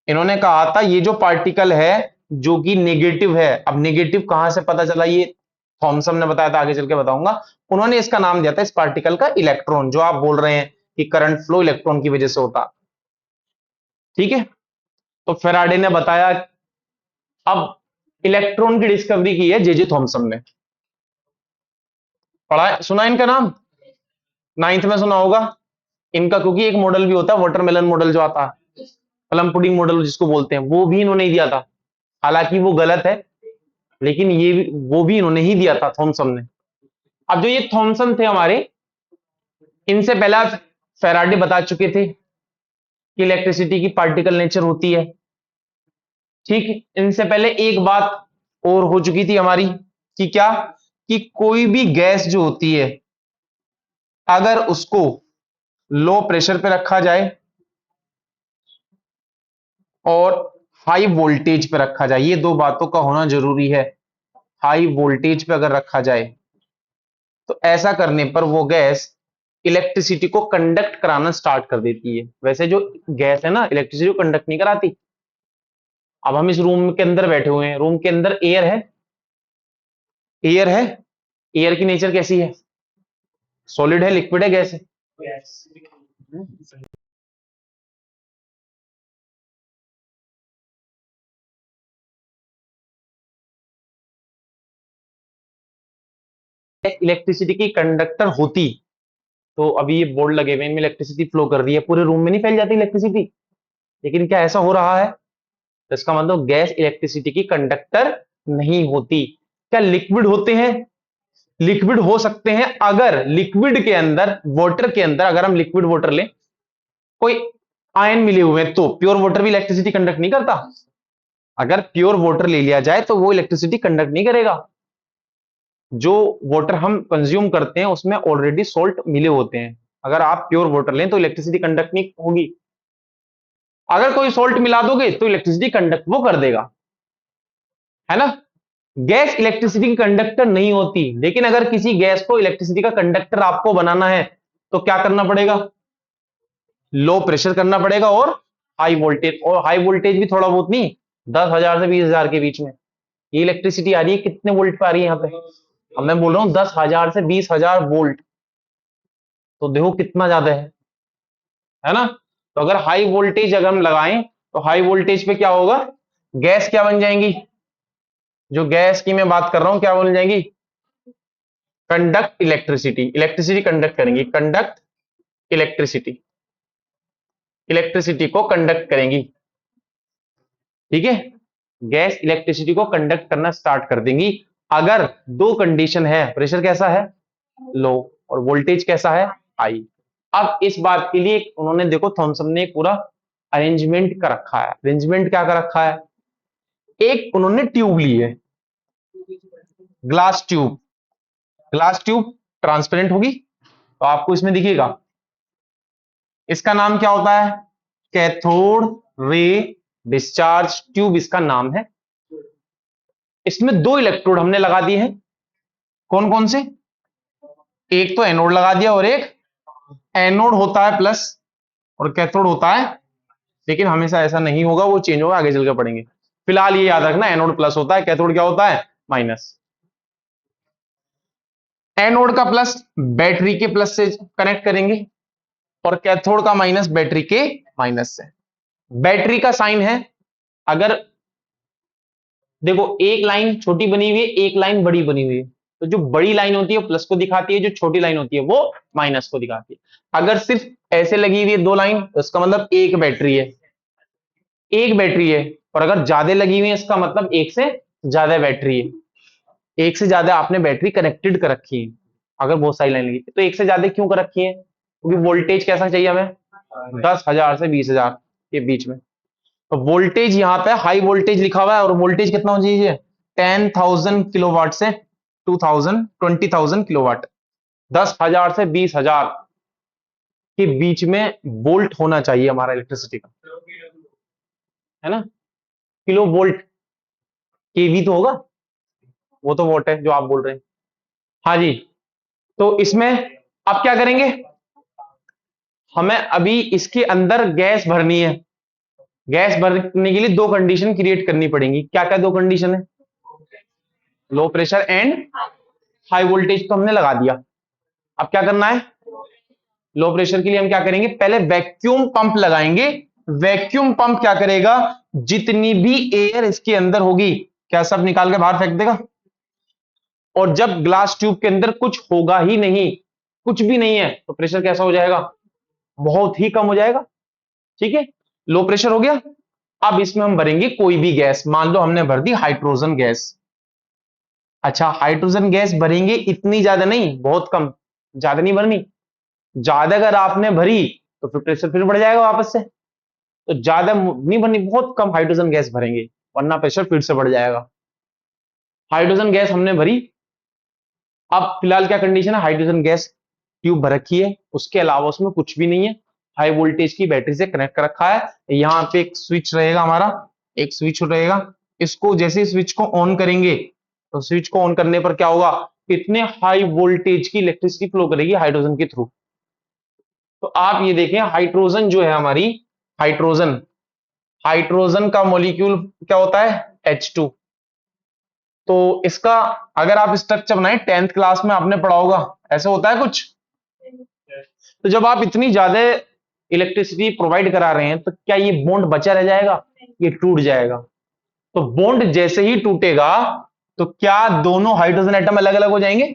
इन्होंने कहा था ये जो पार्टिकल है जो कि नेगेटिव है, अब नेगेटिव कहां से पता चला, ये थॉमसन ने बताया था, आगे चल के बताऊंगा। उन्होंने इसका नाम दिया था इस पार्टिकल का इलेक्ट्रॉन, जो आप बोल रहे हैं कि करंट फ्लो इलेक्ट्रॉन की वजह से होता। ठीक है, तो फेराडे ने बताया। अब इलेक्ट्रॉन की डिस्कवरी की है जे थॉमसन ने। पढ़ा, सुना इनका नाम? नाइन्थ में सुना होगा इनका, क्योंकि एक मॉडल भी होता है वाटरमेलन मॉडल जो आता है, प्लम पुडिंग मॉडल जिसको बोलते हैं, वो भी इन्होंने दिया था। हालांकि वो गलत है, लेकिन ये भी, वो भी इन्होंने ही दिया था, थॉमसन ने। अब जो ये थॉमसन थे हमारे, इनसे पहला फेराडे बता चुके थे कि इलेक्ट्रिसिटी की पार्टिकल नेचर होती है। ठीक, इनसे पहले एक बात और हो चुकी थी हमारी, कि क्या, कि कोई भी गैस जो होती है अगर उसको लो प्रेशर पे रखा जाए और हाई वोल्टेज पे रखा जाए, ये दो बातों का होना जरूरी है। हाई वोल्टेज पे अगर रखा जाए तो ऐसा करने पर वो गैस इलेक्ट्रिसिटी को कंडक्ट कराना स्टार्ट कर देती है। वैसे जो गैस है ना, इलेक्ट्रिसिटी को कंडक्ट नहीं कराती। अब हम इस रूम के अंदर बैठे हुए हैं, रूम के अंदर एयर है, एयर है, एयर की नेचर कैसी है? सॉलिड है, लिक्विड है, गैस है? इलेक्ट्रिसिटी की कंडक्टर होती तो अभी ये बोर्ड लगे हुए, इनमें इलेक्ट्रिसिटी फ्लो कर रही है, पूरे रूम में नहीं फैल जाती इलेक्ट्रिसिटी। लेकिन क्या ऐसा हो रहा है? तो इसका मतलब गैस इलेक्ट्रिसिटी की कंडक्टर नहीं होती। क्या लिक्विड होते हैं? लिक्विड हो सकते हैं, अगर लिक्विड के अंदर, वाटर के अंदर अगर हम लिक्विड वाटर लें, कोई आयन मिले हुए हैं, तो प्योर वाटर भी इलेक्ट्रिसिटी कंडक्ट नहीं करता। अगर प्योर वाटर ले लिया जाए तो वो इलेक्ट्रिसिटी कंडक्ट नहीं करेगा। जो वाटर हम कंज्यूम करते हैं उसमें ऑलरेडी सॉल्ट मिले होते हैं। अगर आप प्योर वाटर लें तो इलेक्ट्रिसिटी कंडक्ट नहीं होगी। अगर कोई सॉल्ट मिला दोगे तो इलेक्ट्रिसिटी कंडक्ट वो कर देगा, है ना। गैस इलेक्ट्रिसिटी की कंडक्टर नहीं होती। लेकिन अगर किसी गैस को इलेक्ट्रिसिटी का कंडक्टर आपको बनाना है तो क्या करना पड़ेगा? लो प्रेशर करना पड़ेगा और हाई वोल्टेज। और हाई वोल्टेज भी थोड़ा बहुत नहीं, 10,000 से 20,000 के बीच में। ये इलेक्ट्रिसिटी आ रही है कितने वोल्ट पे आ रही है यहाँ पे? अब मैं बोल रहा हूं 10,000 से 20,000 वोल्ट, तो देखो कितना ज्यादा है ना। तो अगर हाई वोल्टेज अगर हम लगाएं तो हाई वोल्टेज पे क्या होगा? गैस क्या बन जाएंगी? जो गैस की मैं बात कर रहा हूं क्या बन जाएंगी? Conduct electricity. इलेक्ट्रिसिटी कंडक्ट करेंगी, कंडक्ट इलेक्ट्रिसिटी, इलेक्ट्रिसिटी को कंडक्ट करेंगी। ठीक है, गैस इलेक्ट्रिसिटी को कंडक्ट करना स्टार्ट कर देंगी अगर दो कंडीशन है, प्रेशर कैसा है? लो, और वोल्टेज कैसा है? हाई। अब इस बात के लिए उन्होंने, देखो थॉमसन ने पूरा अरेंजमेंट कर रखा है। अरेंजमेंट क्या कर रखा है? एक उन्होंने ट्यूब ली है, glass tube. Glass tube transparent होगी तो आपको इसमें दिखेगा। इसका नाम क्या होता है? कैथोड रे डिस्चार्ज ट्यूब इसका नाम है। इसमें दो इलेक्ट्रोड हमने लगा दिए हैं। कौन कौन से? एक तो एनोड लगा दिया और एक एनोड होता है प्लस और कैथोड होता है, लेकिन हमेशा ऐसा नहीं होगा, वो चेंज होगा, आगे चलकर पढ़ेंगे। फिलहाल ये याद रखना, एनोड प्लस होता है, कैथोड क्या होता है? माइनस। एनोड का प्लस बैटरी के प्लस से कनेक्ट करेंगे और कैथोड का माइनस बैटरी के माइनस से। बैटरी का साइन है, अगर देखो एक लाइन छोटी बनी हुई है, एक लाइन बड़ी बनी हुई है, तो जो बड़ी लाइन होती है प्लस को दिखाती है, जो छोटी लाइन होती है वो माइनस को दिखाती है। अगर सिर्फ ऐसे लगी हुई है दो लाइन, तो इसका मतलब एक बैटरी है, एक बैटरी है। और अगर ज्यादा लगी हुई है, इसका मतलब एक से ज्यादा बैटरी है, एक से ज्यादा आपने बैटरी कनेक्टेड कर रखी है। अगर बहुत सारी लाइन लगी तो एक से ज्यादा क्यों कर रखी है? क्योंकि वोल्टेज कैसा चाहिए हमें? 10,000 से 20,000 के बीच में। तो वोल्टेज यहां पे हाई वोल्टेज लिखा हुआ है, और वोल्टेज कितना होना चाहिए? 10,000 किलोवाट से 20,000 किलोवाट, 10,000 से 20,000 के बीच में वोल्ट होना चाहिए हमारा इलेक्ट्रिसिटी का, है ना? किलो वोल्ट, केवी तो होगा, वो तो वोल्ट है जो आप बोल रहे हैं। हाँ जी। तो इसमें आप क्या करेंगे? हमें अभी इसके अंदर गैस भरनी है। गैस भरने के लिए दो कंडीशन क्रिएट करनी पड़ेंगी। क्या क्या दो कंडीशन है? Low pressure and high voltage तो हमने लगा दिया। अब क्या करना है? लो प्रेशर के लिए हम क्या करेंगे? पहले वैक्यूम पंप लगाएंगे। वैक्यूम पंप क्या करेगा? जितनी भी एयर इसके अंदर होगी, क्या सब निकाल के बाहर फेंक देगा। और जब ग्लास ट्यूब के अंदर कुछ होगा ही नहीं, कुछ भी नहीं है, तो प्रेशर कैसा हो जाएगा? बहुत ही कम हो जाएगा। ठीक है, लो प्रेशर हो गया। अब इसमें हम भरेंगे कोई भी गैस। मान लो हमने भर दी हाइड्रोजन गैस। अच्छा, हाइड्रोजन गैस भरेंगे, इतनी ज्यादा नहीं, बहुत कम, ज्यादा नहीं भरनी। ज्यादा अगर आपने भरी तो फिर प्रेशर फिर बढ़ जाएगा वापस से। तो ज्यादा नहीं भरनी, बहुत कम हाइड्रोजन गैस भरेंगे, वरना प्रेशर फिर से बढ़ जाएगा। हाइड्रोजन गैस हमने भरी। अब फिलहाल क्या कंडीशन है? हाइड्रोजन गैस ट्यूब भर रखी है, उसके अलावा उसमें कुछ भी नहीं है। हाई वोल्टेज की बैटरी से कनेक्ट कर रखा है। यहाँ पे एक स्विच रहेगा हमारा, एक स्विच रहेगा। इसको जैसे स्विच को ऑन करेंगे, तो स्विच को ऑन करने पर क्या होगा? इतने हाई वोल्टेज की इलेक्ट्रिसिटी फ्लो करेगी हाइड्रोजन के थ्रू। तो आप ये देखें, हाइड्रोजन जो है हमारी, हाइड्रोजन, हाइड्रोजन का मॉलिक्यूल क्या होता है? H2। तो इसका अगर आप स्ट्रक्चर बनाए, 10th क्लास में आपने पढ़ा होगा, ऐसा होता है कुछ। तो जब आप इतनी ज्यादा इलेक्ट्रिसिटी प्रोवाइड करा रहे हैं, तो क्या ये बॉन्ड बचा रह जाएगा? ये टूट जाएगा। तो बॉन्ड जैसे ही टूटेगा, तो क्या दोनों हाइड्रोजन एटम अलग अलग हो जाएंगे?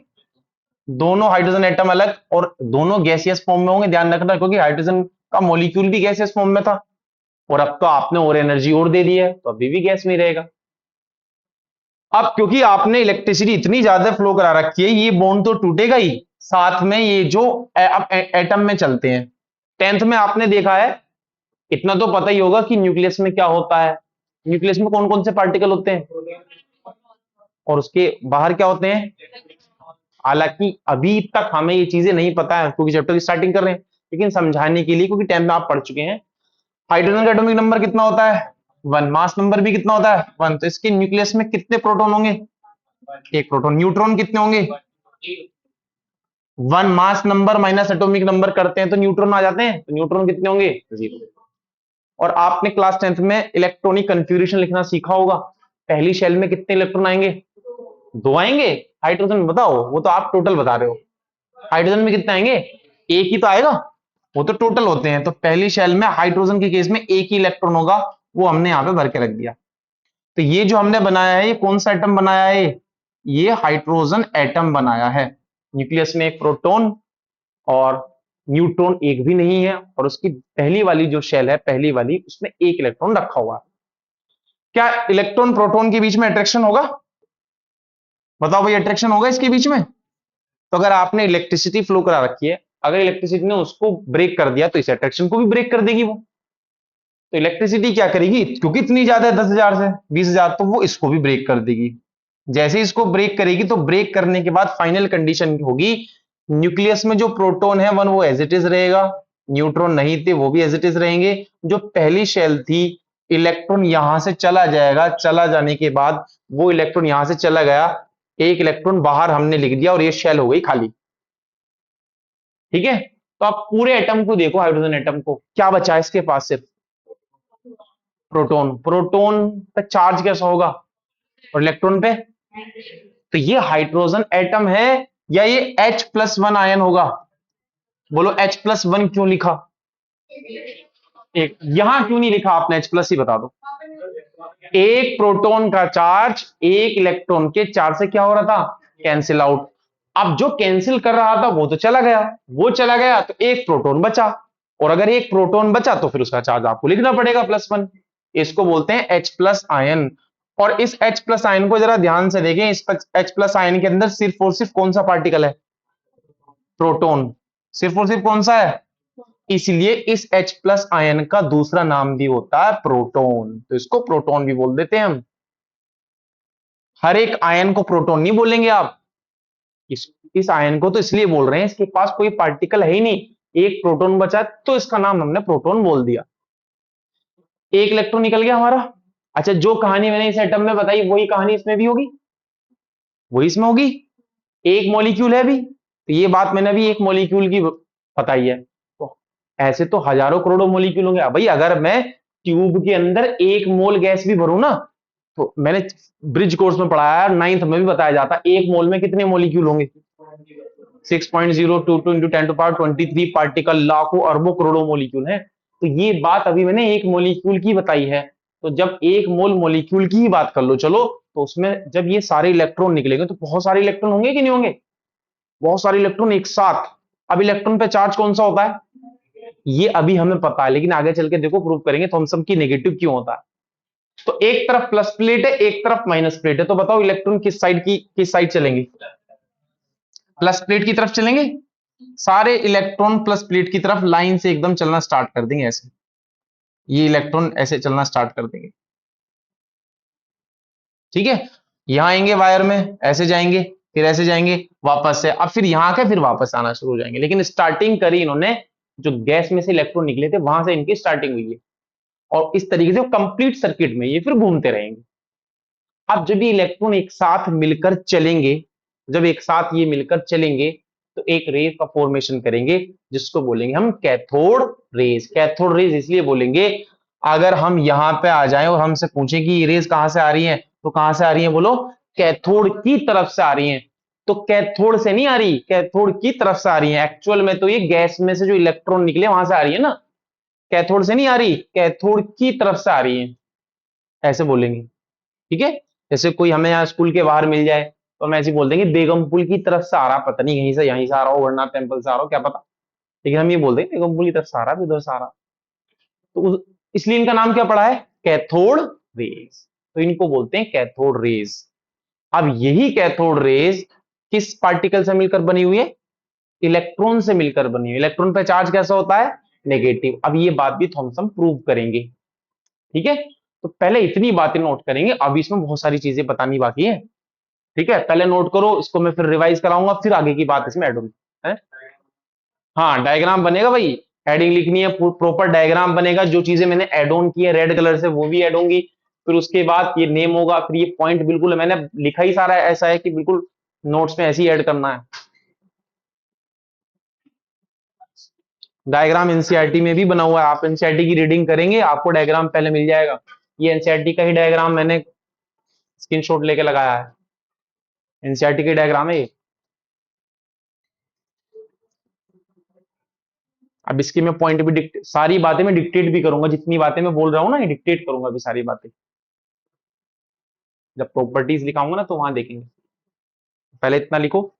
दोनों हाइड्रोजन एटम अलग, और दोनों गैसियस फॉर्म में होंगे। ध्यान रखना, क्योंकि हाइड्रोजन का मॉलिक्यूल भी गैसियस फॉर्म में था, और अब तो आपने और एनर्जी और दे दी है, तो अभी भी गैस में रहेगा। अब क्योंकि आपने इलेक्ट्रिसिटी इतनी ज्यादा फ्लो करा रखी है, ये बॉन्ड तो टूटेगा ही, साथ में ये जो एटम में चलते हैं। 10th में आपने देखा है, इतना तो पता ही होगा कि न्यूक्लियस में क्या होता है। न्यूक्लियस में कौन कौन से पार्टिकल होते हैं, और उसके बाहर क्या होते हैं। हालांकि अभी तक हमें ये चीजें नहीं पता है, क्योंकि चैप्टर की स्टार्टिंग कर रहे हैं, लेकिन समझाने के लिए, क्योंकि 10th में आप पढ़ चुके हैं। हाइड्रोजन का एटॉमिक नंबर कितना होता है? 1। मास नंबर भी कितना होता है? 1। तो इसके न्यूक्लियस में कितने प्रोटॉन होंगे? एक प्रोटॉन। न्यूट्रॉन कितने होंगे? 1। Mass number minus atomic number करते हैं तो न्यूट्रॉन आ जाते हैं, तो न्यूट्रॉन कितने होंगे? 0। और आपने क्लास 10th में इलेक्ट्रॉनिक कन्फिग्रेशन लिखना सीखा होगा। पहली शेल में कितने इलेक्ट्रॉन आएंगे? 2 आएंगे। हाइड्रोजन में बताओ, वो तो आप टोटल बता रहे हो। हाइड्रोजन में कितने आएंगे? एक ही तो आएगा, वो तो टोटल होते हैं। तो पहली शेल में हाइड्रोजन के केस में एक ही इलेक्ट्रॉन होगा, वो हमने यहां पे भर के रख दिया। तो ये जो हमने बनाया है, ये कौन सा एटम बनाया है? ये हाइड्रोजन एटम बनाया है। न्यूक्लियस में एक प्रोटॉन और न्यूट्रॉन एक भी नहीं है, और उसकी पहली वाली जो शेल है, पहली वाली, उसमें एक इलेक्ट्रॉन रखा हुआ है। क्या इलेक्ट्रॉन प्रोटॉन के बीच में अट्रैक्शन होगा? बताओ भाई, अट्रैक्शन होगा इसके बीच में? तो अगर आपने इलेक्ट्रिसिटी फ्लो करा रखी है, अगर इलेक्ट्रिसिटी ने उसको ब्रेक कर दिया, तो इस अट्रैक्शन को भी ब्रेक कर देगी वो। तो इलेक्ट्रिसिटी क्या करेगी, क्योंकि इतनी ज्यादा है 10,000 से 20,000, तो वो इसको भी ब्रेक कर देगी। जैसे इसको ब्रेक करेगी, तो ब्रेक करने के बाद फाइनल कंडीशन होगी, न्यूक्लियस में जो प्रोटॉन है 1, वो एज इट इज रहेगा, न्यूट्रॉन नहीं थे वो भी एज इट इज रहेंगे। जो पहली शेल थी, इलेक्ट्रॉन यहां से चला जाएगा, चला जाने के बाद वो इलेक्ट्रॉन यहां से चला गया, एक इलेक्ट्रॉन बाहर हमने लिख दिया और ये शेल हो गई खाली। ठीक है, तो आप पूरे एटम को देखो, हाइड्रोजन एटम को, क्या बचा है इसके पास? सिर्फ प्रोटॉन। प्रोटॉन पे चार्ज कैसा होगा और इलेक्ट्रॉन पे? तो ये हाइड्रोजन एटम है या ये H+1 आयन होगा? बोलो H+1 क्यों लिखा? एक यहां क्यों नहीं लिखा आपने H प्लस ही बता दो। एक प्रोटॉन का चार्ज एक इलेक्ट्रॉन के चार्ज से क्या हो रहा था? Cancel out. अब जो कैंसिल कर रहा था वो तो चला गया, वो चला गया तो एक प्रोटॉन बचा, और अगर एक प्रोटॉन बचा तो फिर उसका चार्ज आपको लिखना पड़ेगा +1। इसको बोलते हैं H+ आयन। और इस H+ आयन को जरा ध्यान से देखें, इस H+ आयन के अंदर सिर्फ और सिर्फ कौन सा पार्टिकल है? प्रोटॉन। सिर्फ और सिर्फ कौन सा है? इसलिए इस H+ आयन का दूसरा नाम भी होता है प्रोटॉन, तो इसको प्रोटॉन भी बोल देते हैं हम। हर एक आयन को प्रोटॉन नहीं बोलेंगे आप। इस आयन को तो इसलिए बोल रहे हैं इसके पास कोई पार्टिकल है ही नहीं, एक प्रोटॉन बचा तो इसका नाम हमने प्रोटॉन बोल दिया। एक इलेक्ट्रॉन निकल गया हमारा। अच्छा, जो कहानी मैंने इस एटम में बताई वही कहानी इसमें भी होगी, वही इसमें होगी। एक मॉलिक्यूल है भी, तो ये बात मैंने अभी एक मॉलिक्यूल की बताई है, तो ऐसे तो हजारों करोड़ों मॉलिक्यूल होंगे भाई। अगर मैं ट्यूब के अंदर एक मोल गैस भी भरूं ना, तो मैंने ब्रिज कोर्स में पढ़ाया है, 9th में भी बताया जाता है, एक मोल में कितने मॉलिक्यूल होंगे? 6.022 इंटू 10⁻23 पार्टिकल, लाखों अरबों करोड़ों मॉलिक्यूल हैं। तो ये बात अभी मैंने एक मॉलिक्यूल की बताई है। तो जब एक मोल मॉलिक्यूल की ही बात कर लो चलो, तो उसमें जब ये सारे इलेक्ट्रॉन निकलेंगे तो बहुत सारे इलेक्ट्रॉन होंगे कि नहीं होंगे? बहुत सारे इलेक्ट्रॉन एक साथ। अब इलेक्ट्रॉन पे चार्ज कौन सा होता है ये अभी हमें पता है, लेकिन आगे चल के देखो प्रूव करेंगे थॉमसन की नेगेटिव क्यों होता है। तो एक तरफ प्लस प्लेट है, एक तरफ माइनस प्लेट है, तो बताओ इलेक्ट्रॉन किस साइड चलेंगे? प्लस प्लेट की तरफ चलेंगे। सारे इलेक्ट्रॉन प्लस प्लेट की तरफ लाइन से एकदम चलना स्टार्ट कर देंगे ऐसे, ये इलेक्ट्रॉन ऐसे चलना स्टार्ट कर देंगे। ठीक है, यहां आएंगे वायर में, ऐसे जाएंगे, फिर ऐसे जाएंगे वापस से, अब फिर यहां के फिर वापस आना शुरू हो जाएंगे, लेकिन स्टार्टिंग करी इन्होंने जो गैस में से इलेक्ट्रॉन निकले थे वहां से इनकी स्टार्टिंग हुई है, और इस तरीके से कंप्लीट सर्किट में ये फिर घूमते रहेंगे। अब जब ये इलेक्ट्रॉन एक साथ मिलकर चलेंगे, जब एक साथ ये मिलकर चलेंगे तो एक रेज का फॉर्मेशन करेंगे, जिसको बोलेंगे हम कैथोड रेज। कैथोड रेज इसलिए बोलेंगे, अगर हम यहां पे आ जाएं और हमसे पूछें कि ये रेज कहां से आ रही है, तो कहां से आ रही है? बोलो कैथोड की तरफ से आ रही है। तो कैथोड से नहीं आ रही, कैथोड की तरफ से आ रही है। एक्चुअल में तो ये गैस में से जो इलेक्ट्रॉन निकले वहां से आ रही है ना, कैथोड से नहीं आ रही, कैथोड की तरफ से आ रही है, ऐसे बोलेंगे। ठीक है, जैसे कोई हमें यहाँ स्कूल के बाहर मिल जाए तो हम ऐसे बोल देंगे बेगम पुल की तरफ से आ रहा, पता नहीं यहीं से यहीं से आ रहा हो, वरना टेम्पल से आ रहा हो, क्या पता, लेकिन हम ये बोल देंगे बेगम पुल की तरफ से आ रहा है, उधर से आ रहा। तो इसलिए इनका नाम क्या पड़ा है? Cathode rays. तो इनको बोलते हैं कैथोड रेज। अब यही कैथोड रेज किस पार्टिकल से मिलकर बनी हुई है? इलेक्ट्रॉन से मिलकर बनी हुई। इलेक्ट्रॉन पे चार्ज कैसा होता है? नेगेटिव। अब ये बात भी थॉमसन प्रूव करेंगे। ठीक है, तो पहले इतनी बातें नोट करेंगे, अब इसमें बहुत सारी चीजें बतानी बाकी है। ठीक है, पहले नोट करो, इसको मैं फिर रिवाइज कराऊंगा, फिर आगे की बात इसमें ऐड होगी है। हाँ, डायग्राम बनेगा भाई, हेडिंग लिखनी है, प्रॉपर डायग्राम बनेगा, जो चीजें मैंने ऐड ऑन की है रेड कलर से वो भी ऐड होंगी। फिर उसके बाद ये नेम होगा, फिर ये पॉइंट बिल्कुल मैंने लिखा ही सारा ऐसा है कि बिल्कुल नोट्स में ऐसे ही ऐड करना है। डायग्राम एनसीईआरटी में भी बना हुआ है, आप एनसीईआरटी की रीडिंग करेंगे आपको डायग्राम पहले मिल जाएगा। ये एनसीईआरटी का ही डायग्राम मैंने स्क्रीनशॉट लेके लगाया है, एनसीईआरटी की डायग्राम है ये। अब इसकी मैं पॉइंट भी सारी बातें मैं डिक्टेट भी करूंगा, जितनी बातें मैं बोल रहा हूँ ना ये डिक्टेट करूंगा अभी सारी बातें, जब प्रॉपर्टीज लिखाऊंगा ना तो वहां देखेंगे। पहले इतना लिखो।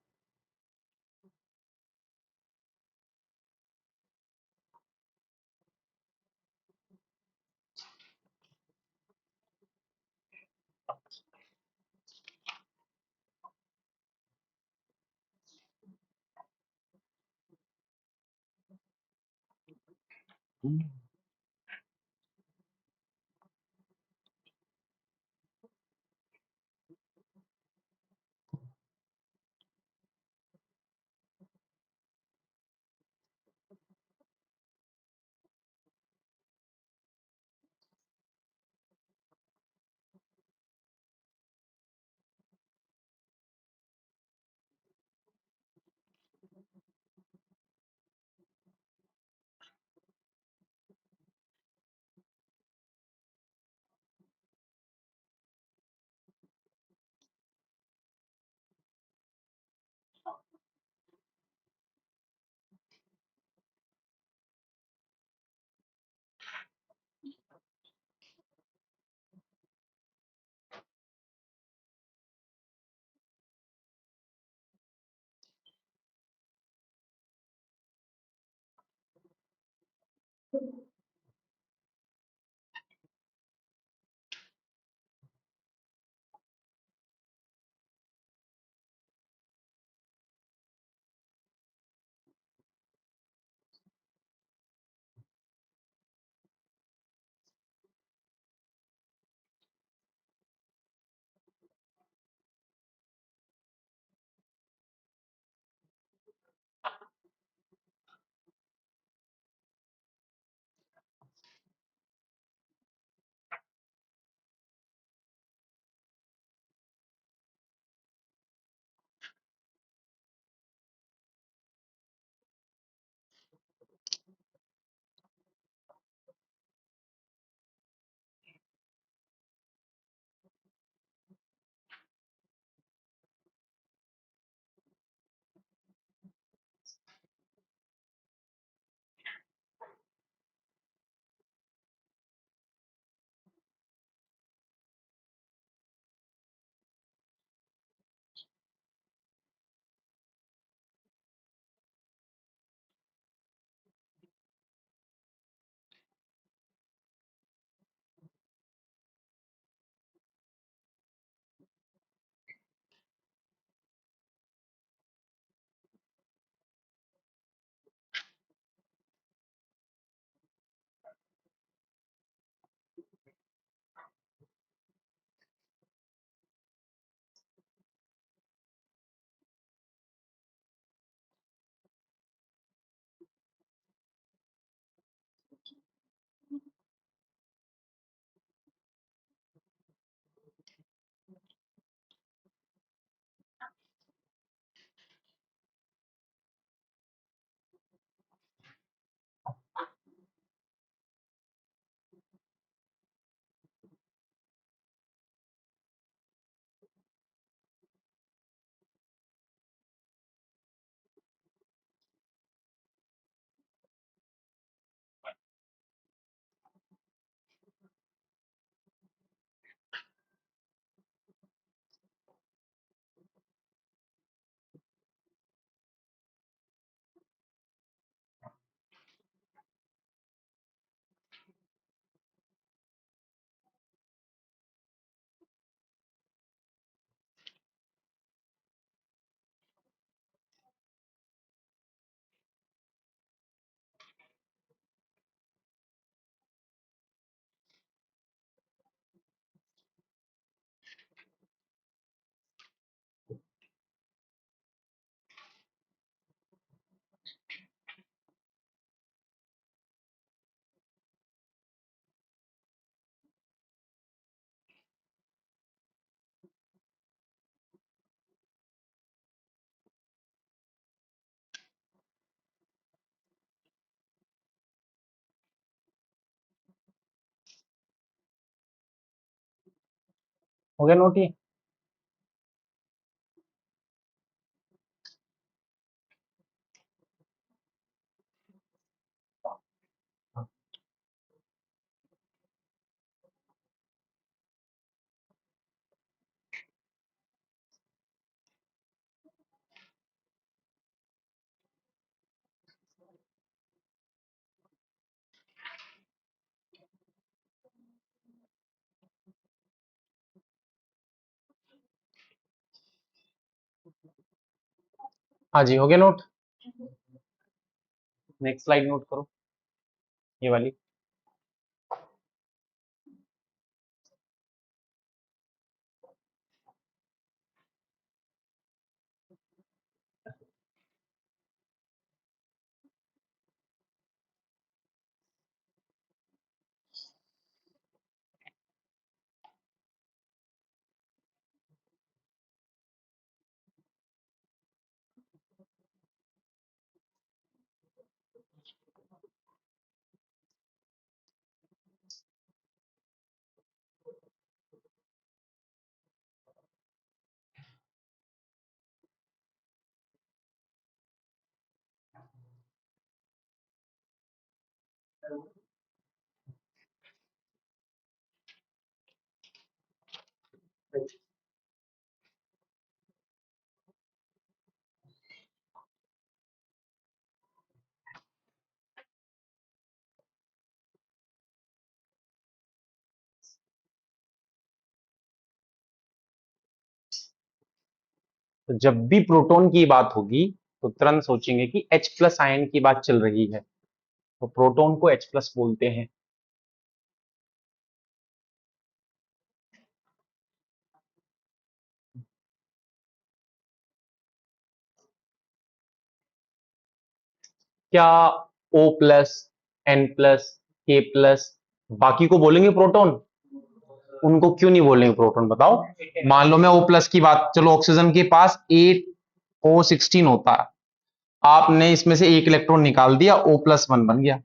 हो गया नोट ये? हाँ जी, हो गया नोट। नेक्स्ट स्लाइड नोट करो, ये वाली। तो जब भी प्रोटॉन की बात होगी तो तुरंत सोचेंगे कि H प्लस आयन की बात चल रही है, तो प्रोटॉन को H प्लस बोलते हैं। क्या O plus, N plus, K plus बाकी को बोलेंगे प्रोटॉन? उनको क्यों नहीं बोलेंगे प्रोटॉन, बताओ? मान लो मैं O प्लस की बात, चलो ऑक्सीजन के पास 8O16 होता है, आपने इसमें से एक इलेक्ट्रॉन निकाल दिया, O+1 बन गया।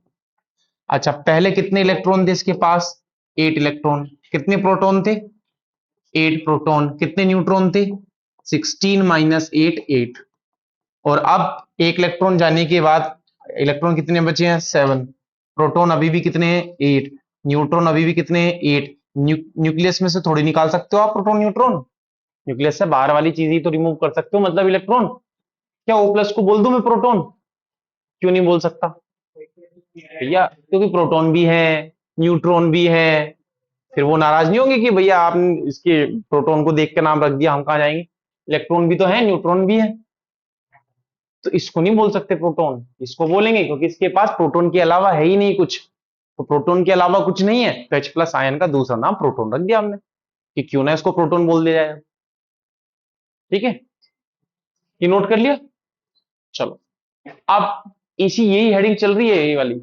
अच्छा, पहले कितने इलेक्ट्रॉन थे इसके पास? 8 इलेक्ट्रॉन। कितने प्रोटॉन थे? 8 प्रोटॉन। कितने न्यूट्रॉन थे? 16 - 8 8। और अब एक इलेक्ट्रॉन जाने के बाद इलेक्ट्रॉन कितने बचे हैं? 7। प्रोटॉन अभी भी कितने हैं? 8। न्यूट्रॉन अभी भी कितने हैं? 8। न्यूक्लियस में से थोड़ी निकाल सकते हो आप प्रोटॉन न्यूट्रॉन, न्यूक्लियस से बाहर वाली चीज ही तो रिमूव कर सकते हो, मतलब इलेक्ट्रॉन। क्या O प्लस को बोल दूं मैं प्रोटॉन? क्यों नहीं बोल सकता भैया? क्योंकि प्रोटॉन भी है, न्यूट्रॉन भी है। फिर वो नाराज नहीं होंगे कि भैया आपने इसके प्रोटॉन को देख के नाम रख दिया, हम कहाँ जाएंगे? इलेक्ट्रॉन भी तो है, न्यूट्रॉन भी है। तो इसको नहीं बोल सकते प्रोटॉन, इसको बोलेंगे क्योंकि इसके पास प्रोटॉन के अलावा है ही नहीं कुछ। तो प्रोटॉन के अलावा कुछ नहीं है, तो H प्लस आयन का दूसरा नाम प्रोटॉन रख दिया हमने, कि क्यों ना इसको प्रोटॉन बोल दिया जाए। ठीक है, ये नोट कर लिया? चलो, अब इसी यही हेडिंग चल रही है, ये वाली,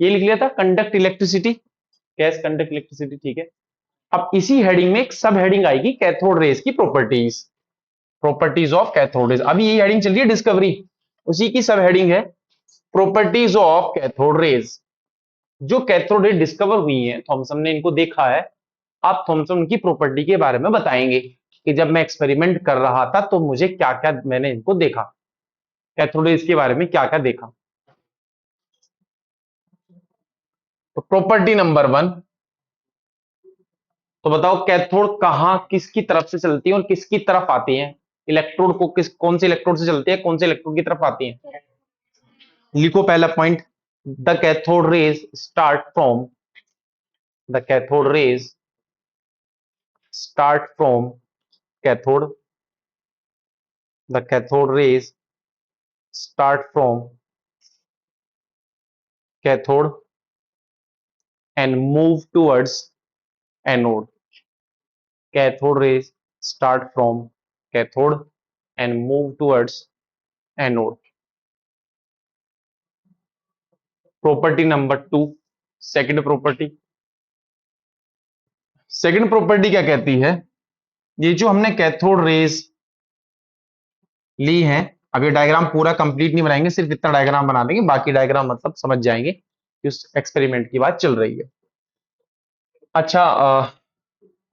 ये लिख लिया था, कंडक्ट इलेक्ट्रिसिटी, कैस कंडक्ट इलेक्ट्रिसिटी। ठीक है, अब इसी हेडिंग में एक सब हेडिंग आएगी, कैथोड रेज की properties, properties of cathode rays. अभी यही हेडिंग चल रही है डिस्कवरी, उसी की सब हेडिंग है, प्रॉपर्टीज ऑफ कैथोड रेज। जो कैथोड रेज डिस्कवर हुई है, थॉमसन ने इनको देखा है, आप थॉमसन उनकी प्रॉपर्टी के बारे में बताएंगे कि जब मैं एक्सपेरिमेंट कर रहा था तो मुझे क्या क्या मैंने इनको देखा, कैथोड रेज के बारे में क्या क्या देखा। तो प्रॉपर्टी नंबर 1, तो बताओ कैथोड कहां किसकी तरफ से चलती है और किसकी तरफ आती है? इलेक्ट्रोड को किस, कौन से इलेक्ट्रोड से चलती है, कौन से इलेक्ट्रोड की तरफ आती है? लिखो पहला point, the cathode rays start from, the cathode rays start from cathode, the cathode rays start from cathode and move towards anode. Cathode rays start from cathode and move towards anode. Property number 2, second property. Second property क्या कहती है? ये जो हमने cathode rays ली है, अब ये diagram पूरा कंप्लीट नहीं बनाएंगे, सिर्फ इतना डायग्राम बना देंगे, बाकी डायग्राम मतलब समझ जाएंगे कि उस एक्सपेरिमेंट की बात चल रही है। अच्छा,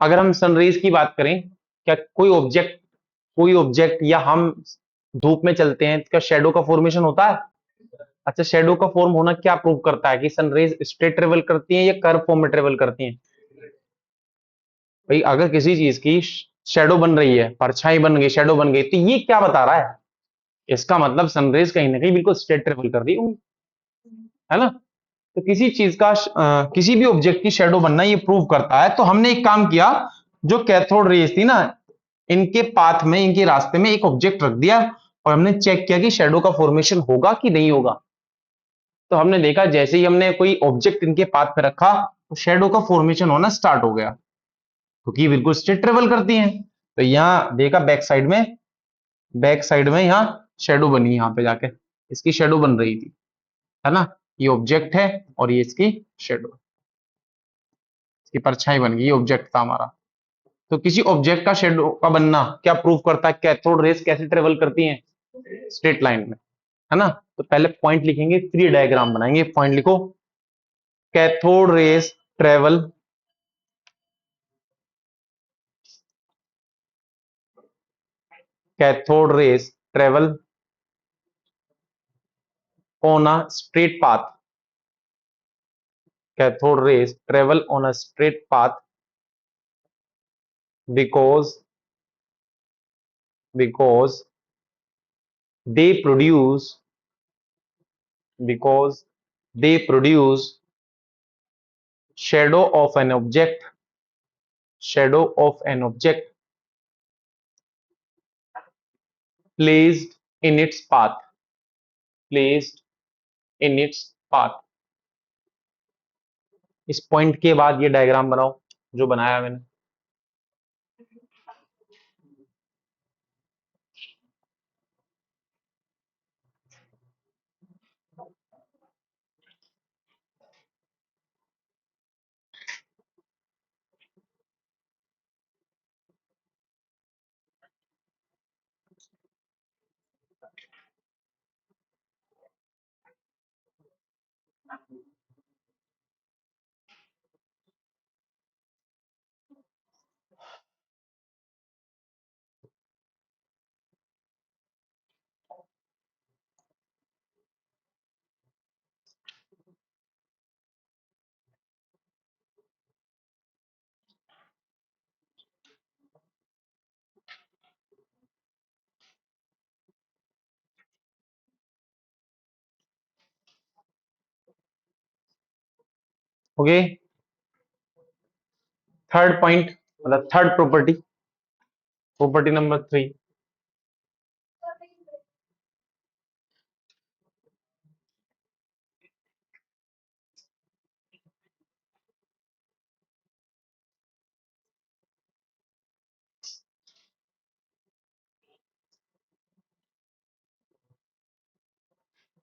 अगर हम सनरेज की बात करें, क्या कोई ऑब्जेक्ट या हम धूप में चलते हैं, क्या शेडो का फॉर्मेशन होता है? अच्छा, शेडो का फॉर्म होना क्या प्रूव करता है कि सनरेज स्ट्रेट ट्रेवल करती हैं या कर्व फॉर्म में ट्रेवल करती हैं? भाई अगर किसी चीज की शेडो बन रही है, परछाई बन गई, शेडो बन गई, तो ये क्या बता रहा है? इसका मतलब सनरेज कहीं ना कहीं बिल्कुल स्ट्रेट ट्रेवल कर रही होंगी, है ना? तो किसी चीज का किसी भी ऑब्जेक्ट की शेडो बनना ये प्रूव करता है। तो हमने एक काम किया, जो कैथोड रेज थी ना, इनके पाथ में, इनके रास्ते में एक ऑब्जेक्ट रख दिया और हमने चेक किया कि शेडो का फॉर्मेशन होगा कि नहीं होगा। तो हमने देखा जैसे ही हमने कोई ऑब्जेक्ट इनके पाथ में रखा तो शेडो का फॉर्मेशन होना स्टार्ट हो गया, क्योंकि ये बिल्कुल स्ट्रेट ट्रेवल करती हैं। तो यहां देखा बैक साइड में यहाँ शेडो बनी, यहाँ पे जाके इसकी शेडो बन रही थी, है ना? ये ऑब्जेक्ट है और ये इसकी शेडो, इसकी परछाई बन गई, ये ऑब्जेक्ट था हमारा। तो किसी ऑब्जेक्ट का शेडो का बनना क्या प्रूव करता है कैथोड रेस कैसे ट्रेवल करती हैं? स्ट्रेट लाइन में, है ना? तो पहले पॉइंट लिखेंगे, फिर डायग्राम बनाएंगे। पॉइंट लिखो, cathode rays travel cathode rays travel on a straight path. Cathode rays travel on a straight path because because they produce because they produce shadow of an object placed in its path placed in its path। इस point के बाद ये diagram बनाओ जो बनाया मैंने। Okay, third point, मतलब third property, property number 3।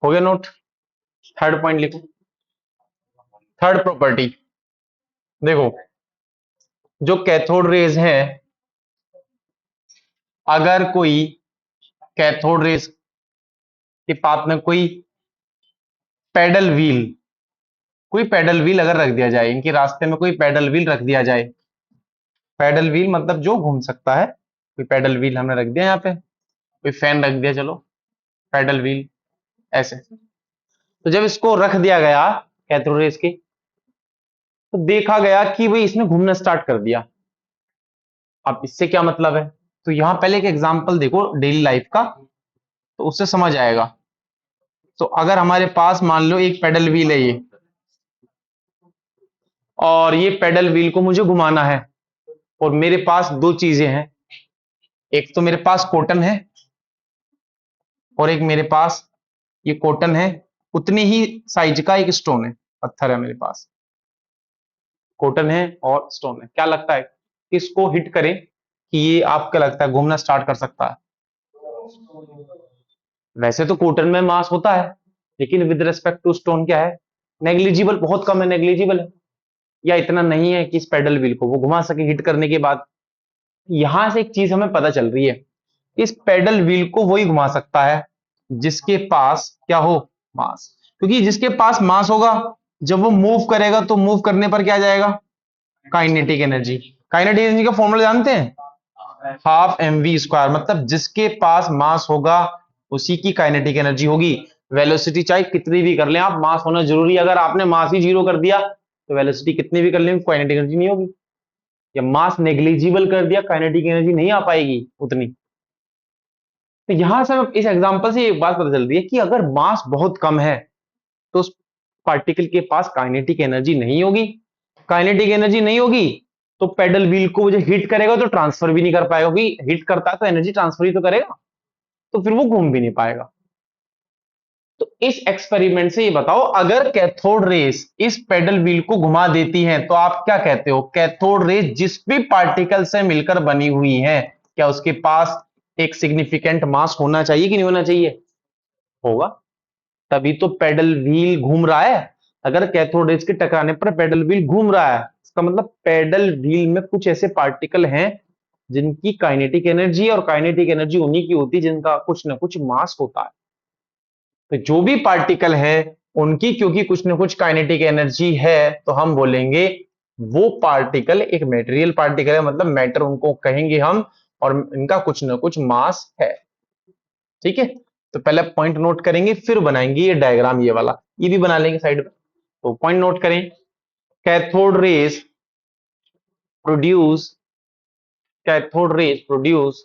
हो गया नोट? थर्ड पॉइंट लिखो, थर्ड प्रॉपर्टी। देखो, जो कैथोड रेज है, अगर कोई कैथोड रेज के पाथ में पैडल व्हील कोई पैडल व्हील अगर रख दिया जाए, इनके रास्ते में कोई पैडल व्हील रख दिया जाए, पैडल व्हील मतलब जो घूम सकता है, कोई पैडल व्हील हमने रख दिया यहाँ पे, कोई फैन रख दिया, चलो पैडल व्हील ऐसे। तो जब इसको रख दिया गया कैथोड रेज के, तो देखा गया कि भाई इसने घूमना स्टार्ट कर दिया। अब इससे क्या मतलब है? तो यहां पहले एक एग्जांपल देखो डेली लाइफ का, तो उससे समझ आएगा। तो अगर हमारे पास मान लो एक पेडल व्हील है ये, और ये पेडल व्हील को मुझे घुमाना है, और मेरे पास दो चीजें हैं, एक तो मेरे पास कॉटन है और एक मेरे पास, ये कॉटन है, उतनी ही साइज का एक स्टोन है, पत्थर है मेरे पास, कॉटन है और स्टोन है। क्या लगता है किसको हिट करें कि ये आपका लगता है घूमना स्टार्ट कर सकता है? वैसे तो कॉटन में मास होता है, लेकिन विद रिस्पेक्ट टू स्टोन क्या है? नेग्लिजिबल, बहुत कम है, नेग्लिजिबल है, या इतना नहीं है कि इस पेडल व्हील को वो घुमा सके हिट करने के बाद। यहां से एक चीज हमें पता चल रही है, इस पेडल व्हील को वही घुमा सकता है जिसके पास क्या हो, मास। क्योंकि जिसके पास मास होगा, जब वो मूव करेगा तो मूव करने पर क्या जाएगा? Kinetic energy. काइनेटिक एनर्जी का फॉर्मूला जानते हैं? हाफ एम वी स्क्वायर, मतलब जिसके पास मास होगा उसी की काइनेटिक एनर्जी होगी। वेलोसिटी चाहे कितनी भी कर लें आप, मास होना जरूरी है। अगर आपने मास ही जीरो कर दिया तो वेलोसिटी कितनी भी कर लें काइनेटिक एनर्जी नहीं होगी। या मास नेग्लिजिबल कर दिया, काइनेटिक एनर्जी नहीं आ पाएगी उतनी। तो यहां से इस एग्जांपल से एक बात पता चल रही है कि अगर मास बहुत कम है तो उस पार्टिकल के पास काइनेटिक एनर्जी नहीं होगी। काइनेटिक एनर्जी नहीं होगी तो पेडल व्हील को जो हिट करेगा तो ट्रांसफर भी नहीं कर पाएगा, क्योंकि हिट करता है तो एनर्जी ट्रांसफर ही तो करेगा, तो फिर वो घूम भी नहीं पाएगा। तो इस एक्सपेरिमेंट से ये बताओ, अगर कैथोड रेस इस पेडल व्हील को घुमा देती है तो आप क्या कहते हो? कैथोड रेस जिस भी पार्टिकल से मिलकर बनी हुई है, क्या उसके पास एक सिग्निफिकेंट मास होना चाहिए कि नहीं होना चाहिए? होगा, तभी तो पेडल व्हील घूम रहा है। अगर कैथोड रेज के टकराने पर पेडल व्हील घूम रहा है, इसका मतलब पेडल व्हील में कुछ ऐसे पार्टिकल हैं जिनकी काइनेटिक एनर्जी, और काइनेटिक एनर्जी उन्हीं की होती है जिनका कुछ ना कुछ मास होता है। तो जो भी पार्टिकल है उनकी क्योंकि कुछ ना कुछ काइनेटिक एनर्जी है, तो हम बोलेंगे वो पार्टिकल एक मेटेरियल पार्टिकल है, मतलब मैटर उनको कहेंगे हम, और इनका कुछ ना कुछ मास है। ठीक है, तो पहले पॉइंट नोट करेंगे फिर बनाएंगे ये डायग्राम, ये वाला ये भी बना लेंगे साइड में। तो पॉइंट नोट करें, cathode rays produce cathode rays produce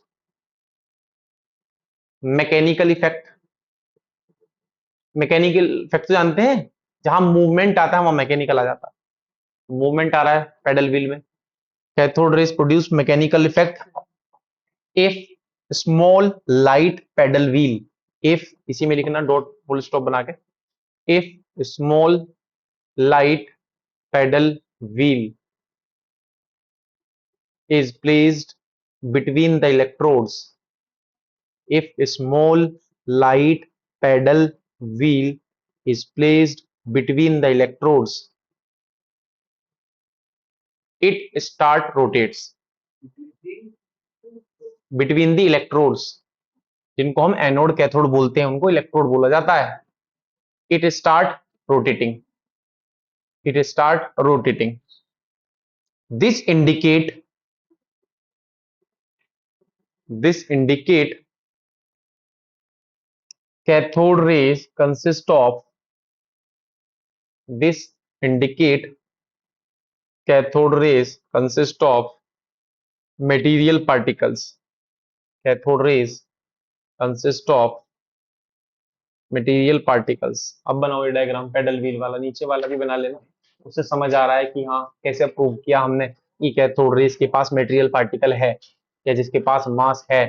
mechanical effect. Mechanical effect तो जानते हैं, जहां मूवमेंट आता है वहां मैकेनिकल आ जाता है। मूवमेंट आ रहा है पेडल व्हील में, cathode rays produce mechanical effect if small light pedal wheel. If इसी में लिखना डॉट फुल स्टॉप बना के, if small light pedal wheel is placed between the electrodes. If a small light pedal wheel is placed between the electrodes, it start rotates between the electrodes, जिनको हम anode cathode बोलते हैं उनको electrode बोला जाता है। It start rotating. It start rotating. This indicate this indicate cathode rays consist of this indicate cathode rays consist of material particles. Cathode rays consist of material particles. अब बनाओ ये diagram, pedal wheel वाला, नीचे वाला भी बना लेना, उससे समझ आ रहा है कि हाँ कैसे प्रूव किया हमने कि कैथोड रेस के पास मटेरियल पार्टिकल है या जिसके पास मास है।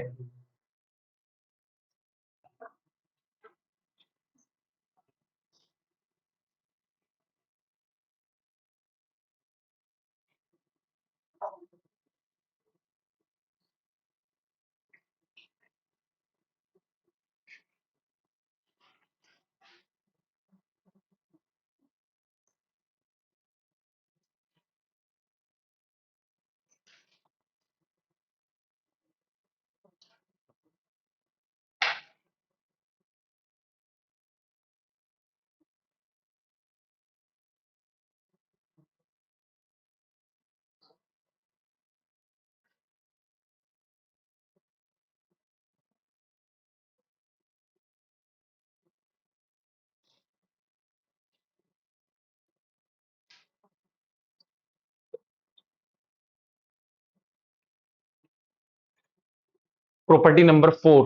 प्रॉपर्टी नंबर 4,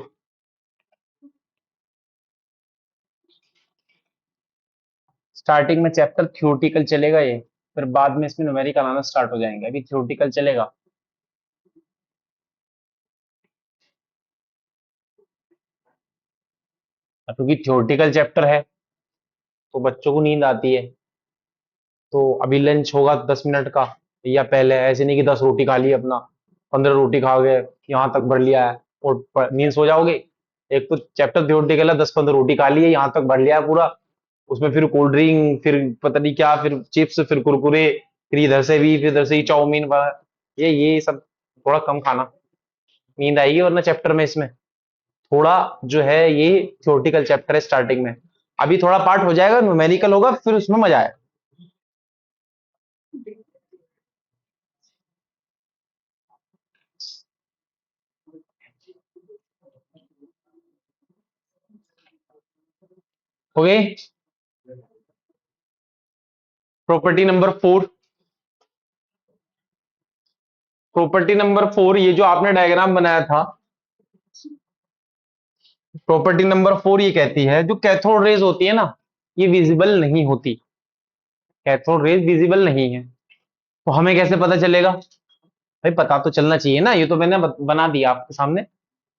स्टार्टिंग में चैप्टर थ्योरेटिकल चलेगा ये, फिर बाद में इसमें न्यूमेरिकल आना स्टार्ट हो जाएंगे, अभी थ्योरेटिकल चलेगा। क्योंकि थ्योरेटिकल चैप्टर है तो बच्चों को नींद आती है, तो अभी लंच होगा 10 मिनट का, या पहले ऐसे नहीं कि 10 रोटी खा ली अपना, 15 रोटी खा गए यहाँ तक भर लिया है और नींद सो जाओगे। एक तो चैप्टर थ्योरेटिकल है, 10-15 रोटी खा ली है यहाँ तक भर लिया है पूरा, उसमें फिर कोल्ड ड्रिंक, फिर पता नहीं क्या, फिर चिप्स, फिर कुरकुरे, फिर इधर से भी, फिर इधर से ही चाउमीन, ये सब थोड़ा कम खाना, नींद आएगी वरना चैप्टर में। इसमें थोड़ा जो है ये थ्योरेटिकल चैप्टर है स्टार्टिंग में, अभी थोड़ा पार्ट हो जाएगा न्यूमेरिकल होगा, फिर उसमें मजा आएगा। हो गई। प्रॉपर्टी नंबर 4, प्रॉपर्टी नंबर 4, ये जो आपने डायग्राम बनाया था, प्रॉपर्टी नंबर 4 ये कहती है जो कैथोड रेज होती है ना, ये विजिबल नहीं होती। कैथोड रेज विजिबल नहीं है, तो हमें कैसे पता चलेगा? भाई पता तो चलना चाहिए ना, ये तो मैंने बना दिया आपके सामने।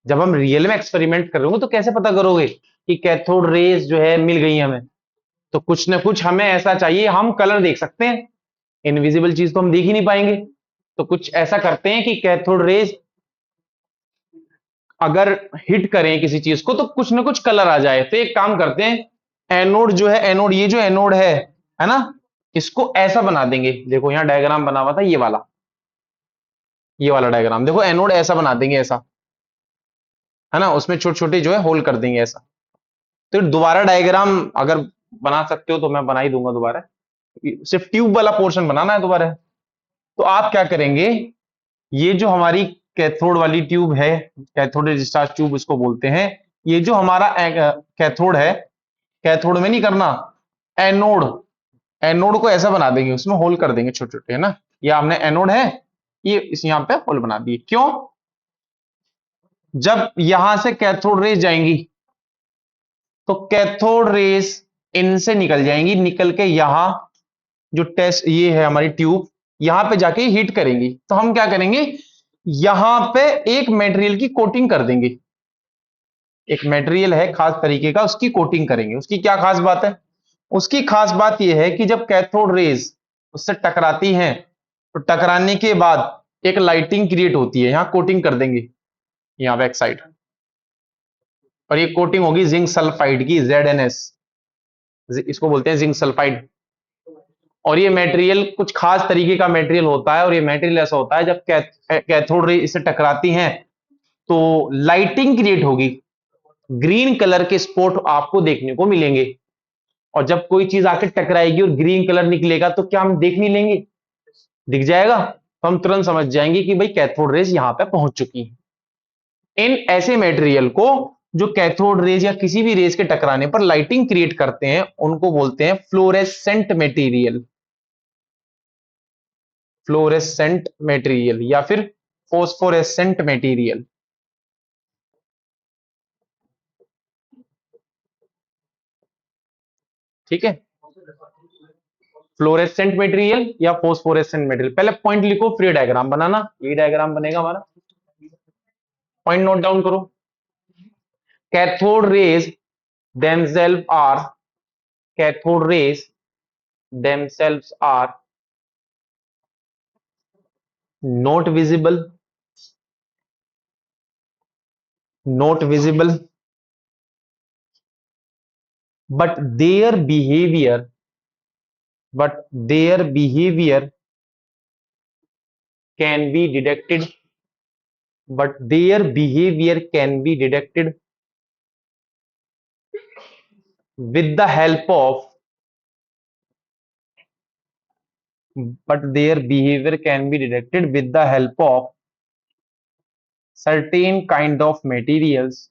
जब हम रियल में एक्सपेरिमेंट कर रहे हो तो कैसे पता करोगे कि कैथोड रेज जो है मिल गई हमें? तो कुछ ना कुछ हमें ऐसा चाहिए, हम कलर देख सकते हैं, इनविजिबल चीज तो हम देख ही नहीं पाएंगे। तो कुछ ऐसा करते हैं कि कैथोड रेज अगर हिट करें किसी चीज को तो कुछ ना कुछ कलर आ जाए। तो एक काम करते हैं, एनोड जो है, एनोड, ये जो एनोड है ना, इसको ऐसा बना देंगे। देखो यहां डायग्राम बना हुआ था, ये वाला डायग्राम देखो, एनोड ऐसा बना देंगे, ऐसा है ना, उसमें छोटे छोटे जो है होल कर देंगे ऐसा। तो दोबारा डायग्राम अगर बना सकते हो तो मैं बना ही दूंगा दोबारा, सिर्फ ट्यूब वाला पोर्शन बनाना है दोबारा। तो आप क्या करेंगे, ये जो हमारी कैथोड वाली ट्यूब है, कैथोड डिस्चार्ज ट्यूब इसको बोलते हैं, ये जो हमारा कैथोड है, कैथोड में नहीं करना, एनोड, एनोड को ऐसा बना देंगे, उसमें होल कर देंगे छोटे छोटे, है ना। ये हमने एनोड है, ये इस यहां पे होल बना दिए। क्यों? जब यहां से कैथोड रेज जाएंगी तो कैथोड रेज इनसे निकल जाएंगी, निकल के यहां जो टेस्ट ये है हमारी ट्यूब, यहां पे जाके हीट करेंगी। तो हम क्या करेंगे, यहां पे एक मटेरियल की कोटिंग कर देंगे। एक मटेरियल है खास तरीके का, उसकी कोटिंग करेंगे। उसकी क्या खास बात है? उसकी खास बात यह है कि जब कैथोड रेज उससे टकराती हैं तो टकराने के बाद एक लाइटिंग क्रिएट होती है, यहां कोटिंग कर देंगे, यहां बैक साइड। और ये कोटिंग होगी जिंक सल्फाइड की, ZnS, इसको बोलते हैं जिंक सल्फाइड। और ये मटेरियल कुछ खास तरीके का मटेरियल होता है, और ये मटेरियल ऐसा होता है जब कैथोड रे इससे टकराती हैं तो लाइटिंग क्रिएट होगी, ग्रीन कलर के स्पॉट आपको देखने को मिलेंगे। और जब कोई चीज आके टकराएगी और ग्रीन कलर निकलेगा तो क्या हम देख नहीं लेंगे, दिख जाएगा, तो हम तुरंत समझ जाएंगे कि भाई कैथोड रेज यहां पे पहुंच चुकी है। इन ऐसे मटेरियल को जो कैथोड रेज या किसी भी रेज के टकराने पर लाइटिंग क्रिएट करते हैं उनको बोलते हैं फ्लोरेसेंट मटेरियल, फ्लोरेसेंट मटेरियल या फिर फोस्फोरेसेंट मटेरियल। ठीक है, फ्लोरेसेंट मटेरियल या फोस्फोरेसेंट मटेरियल। पहले पॉइंट लिखो, फिर डायग्राम बनाना, ये डायग्राम बनेगा हमारा। पॉइंट नोट डाउन करो। Cathode rays themselves are, cathode rays themselves are not visible, not visible, but their behavior, but their behavior can be detected, but their behavior can be detected with the help of, but their behavior can be detected with the help of certain kind of materials,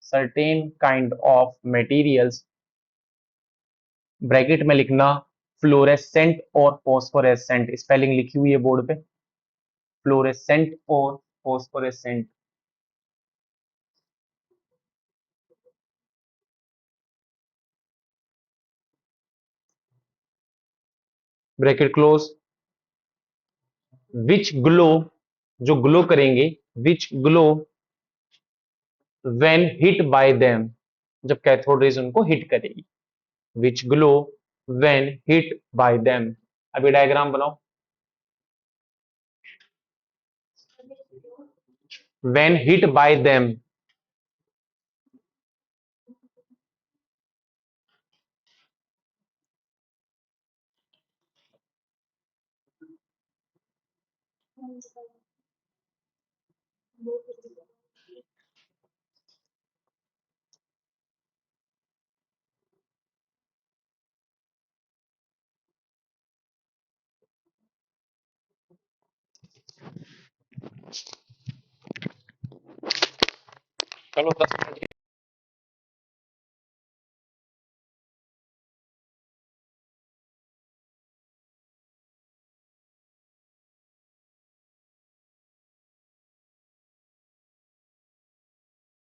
certain kind of materials, bracket में लिखना fluorescent और फोस्फोरेसेंट, spelling लिखी हुई है board पे, fluorescent और phosphorescent. Bracket close. Which glow, जो glow करेंगे, which glow when hit by them, जब कैथोड रेज उनको हिट करेगी, which glow when hit by them. अभी डायग्राम बनाओ, व्हेन हिट बाय देम। चलो 10 मिनट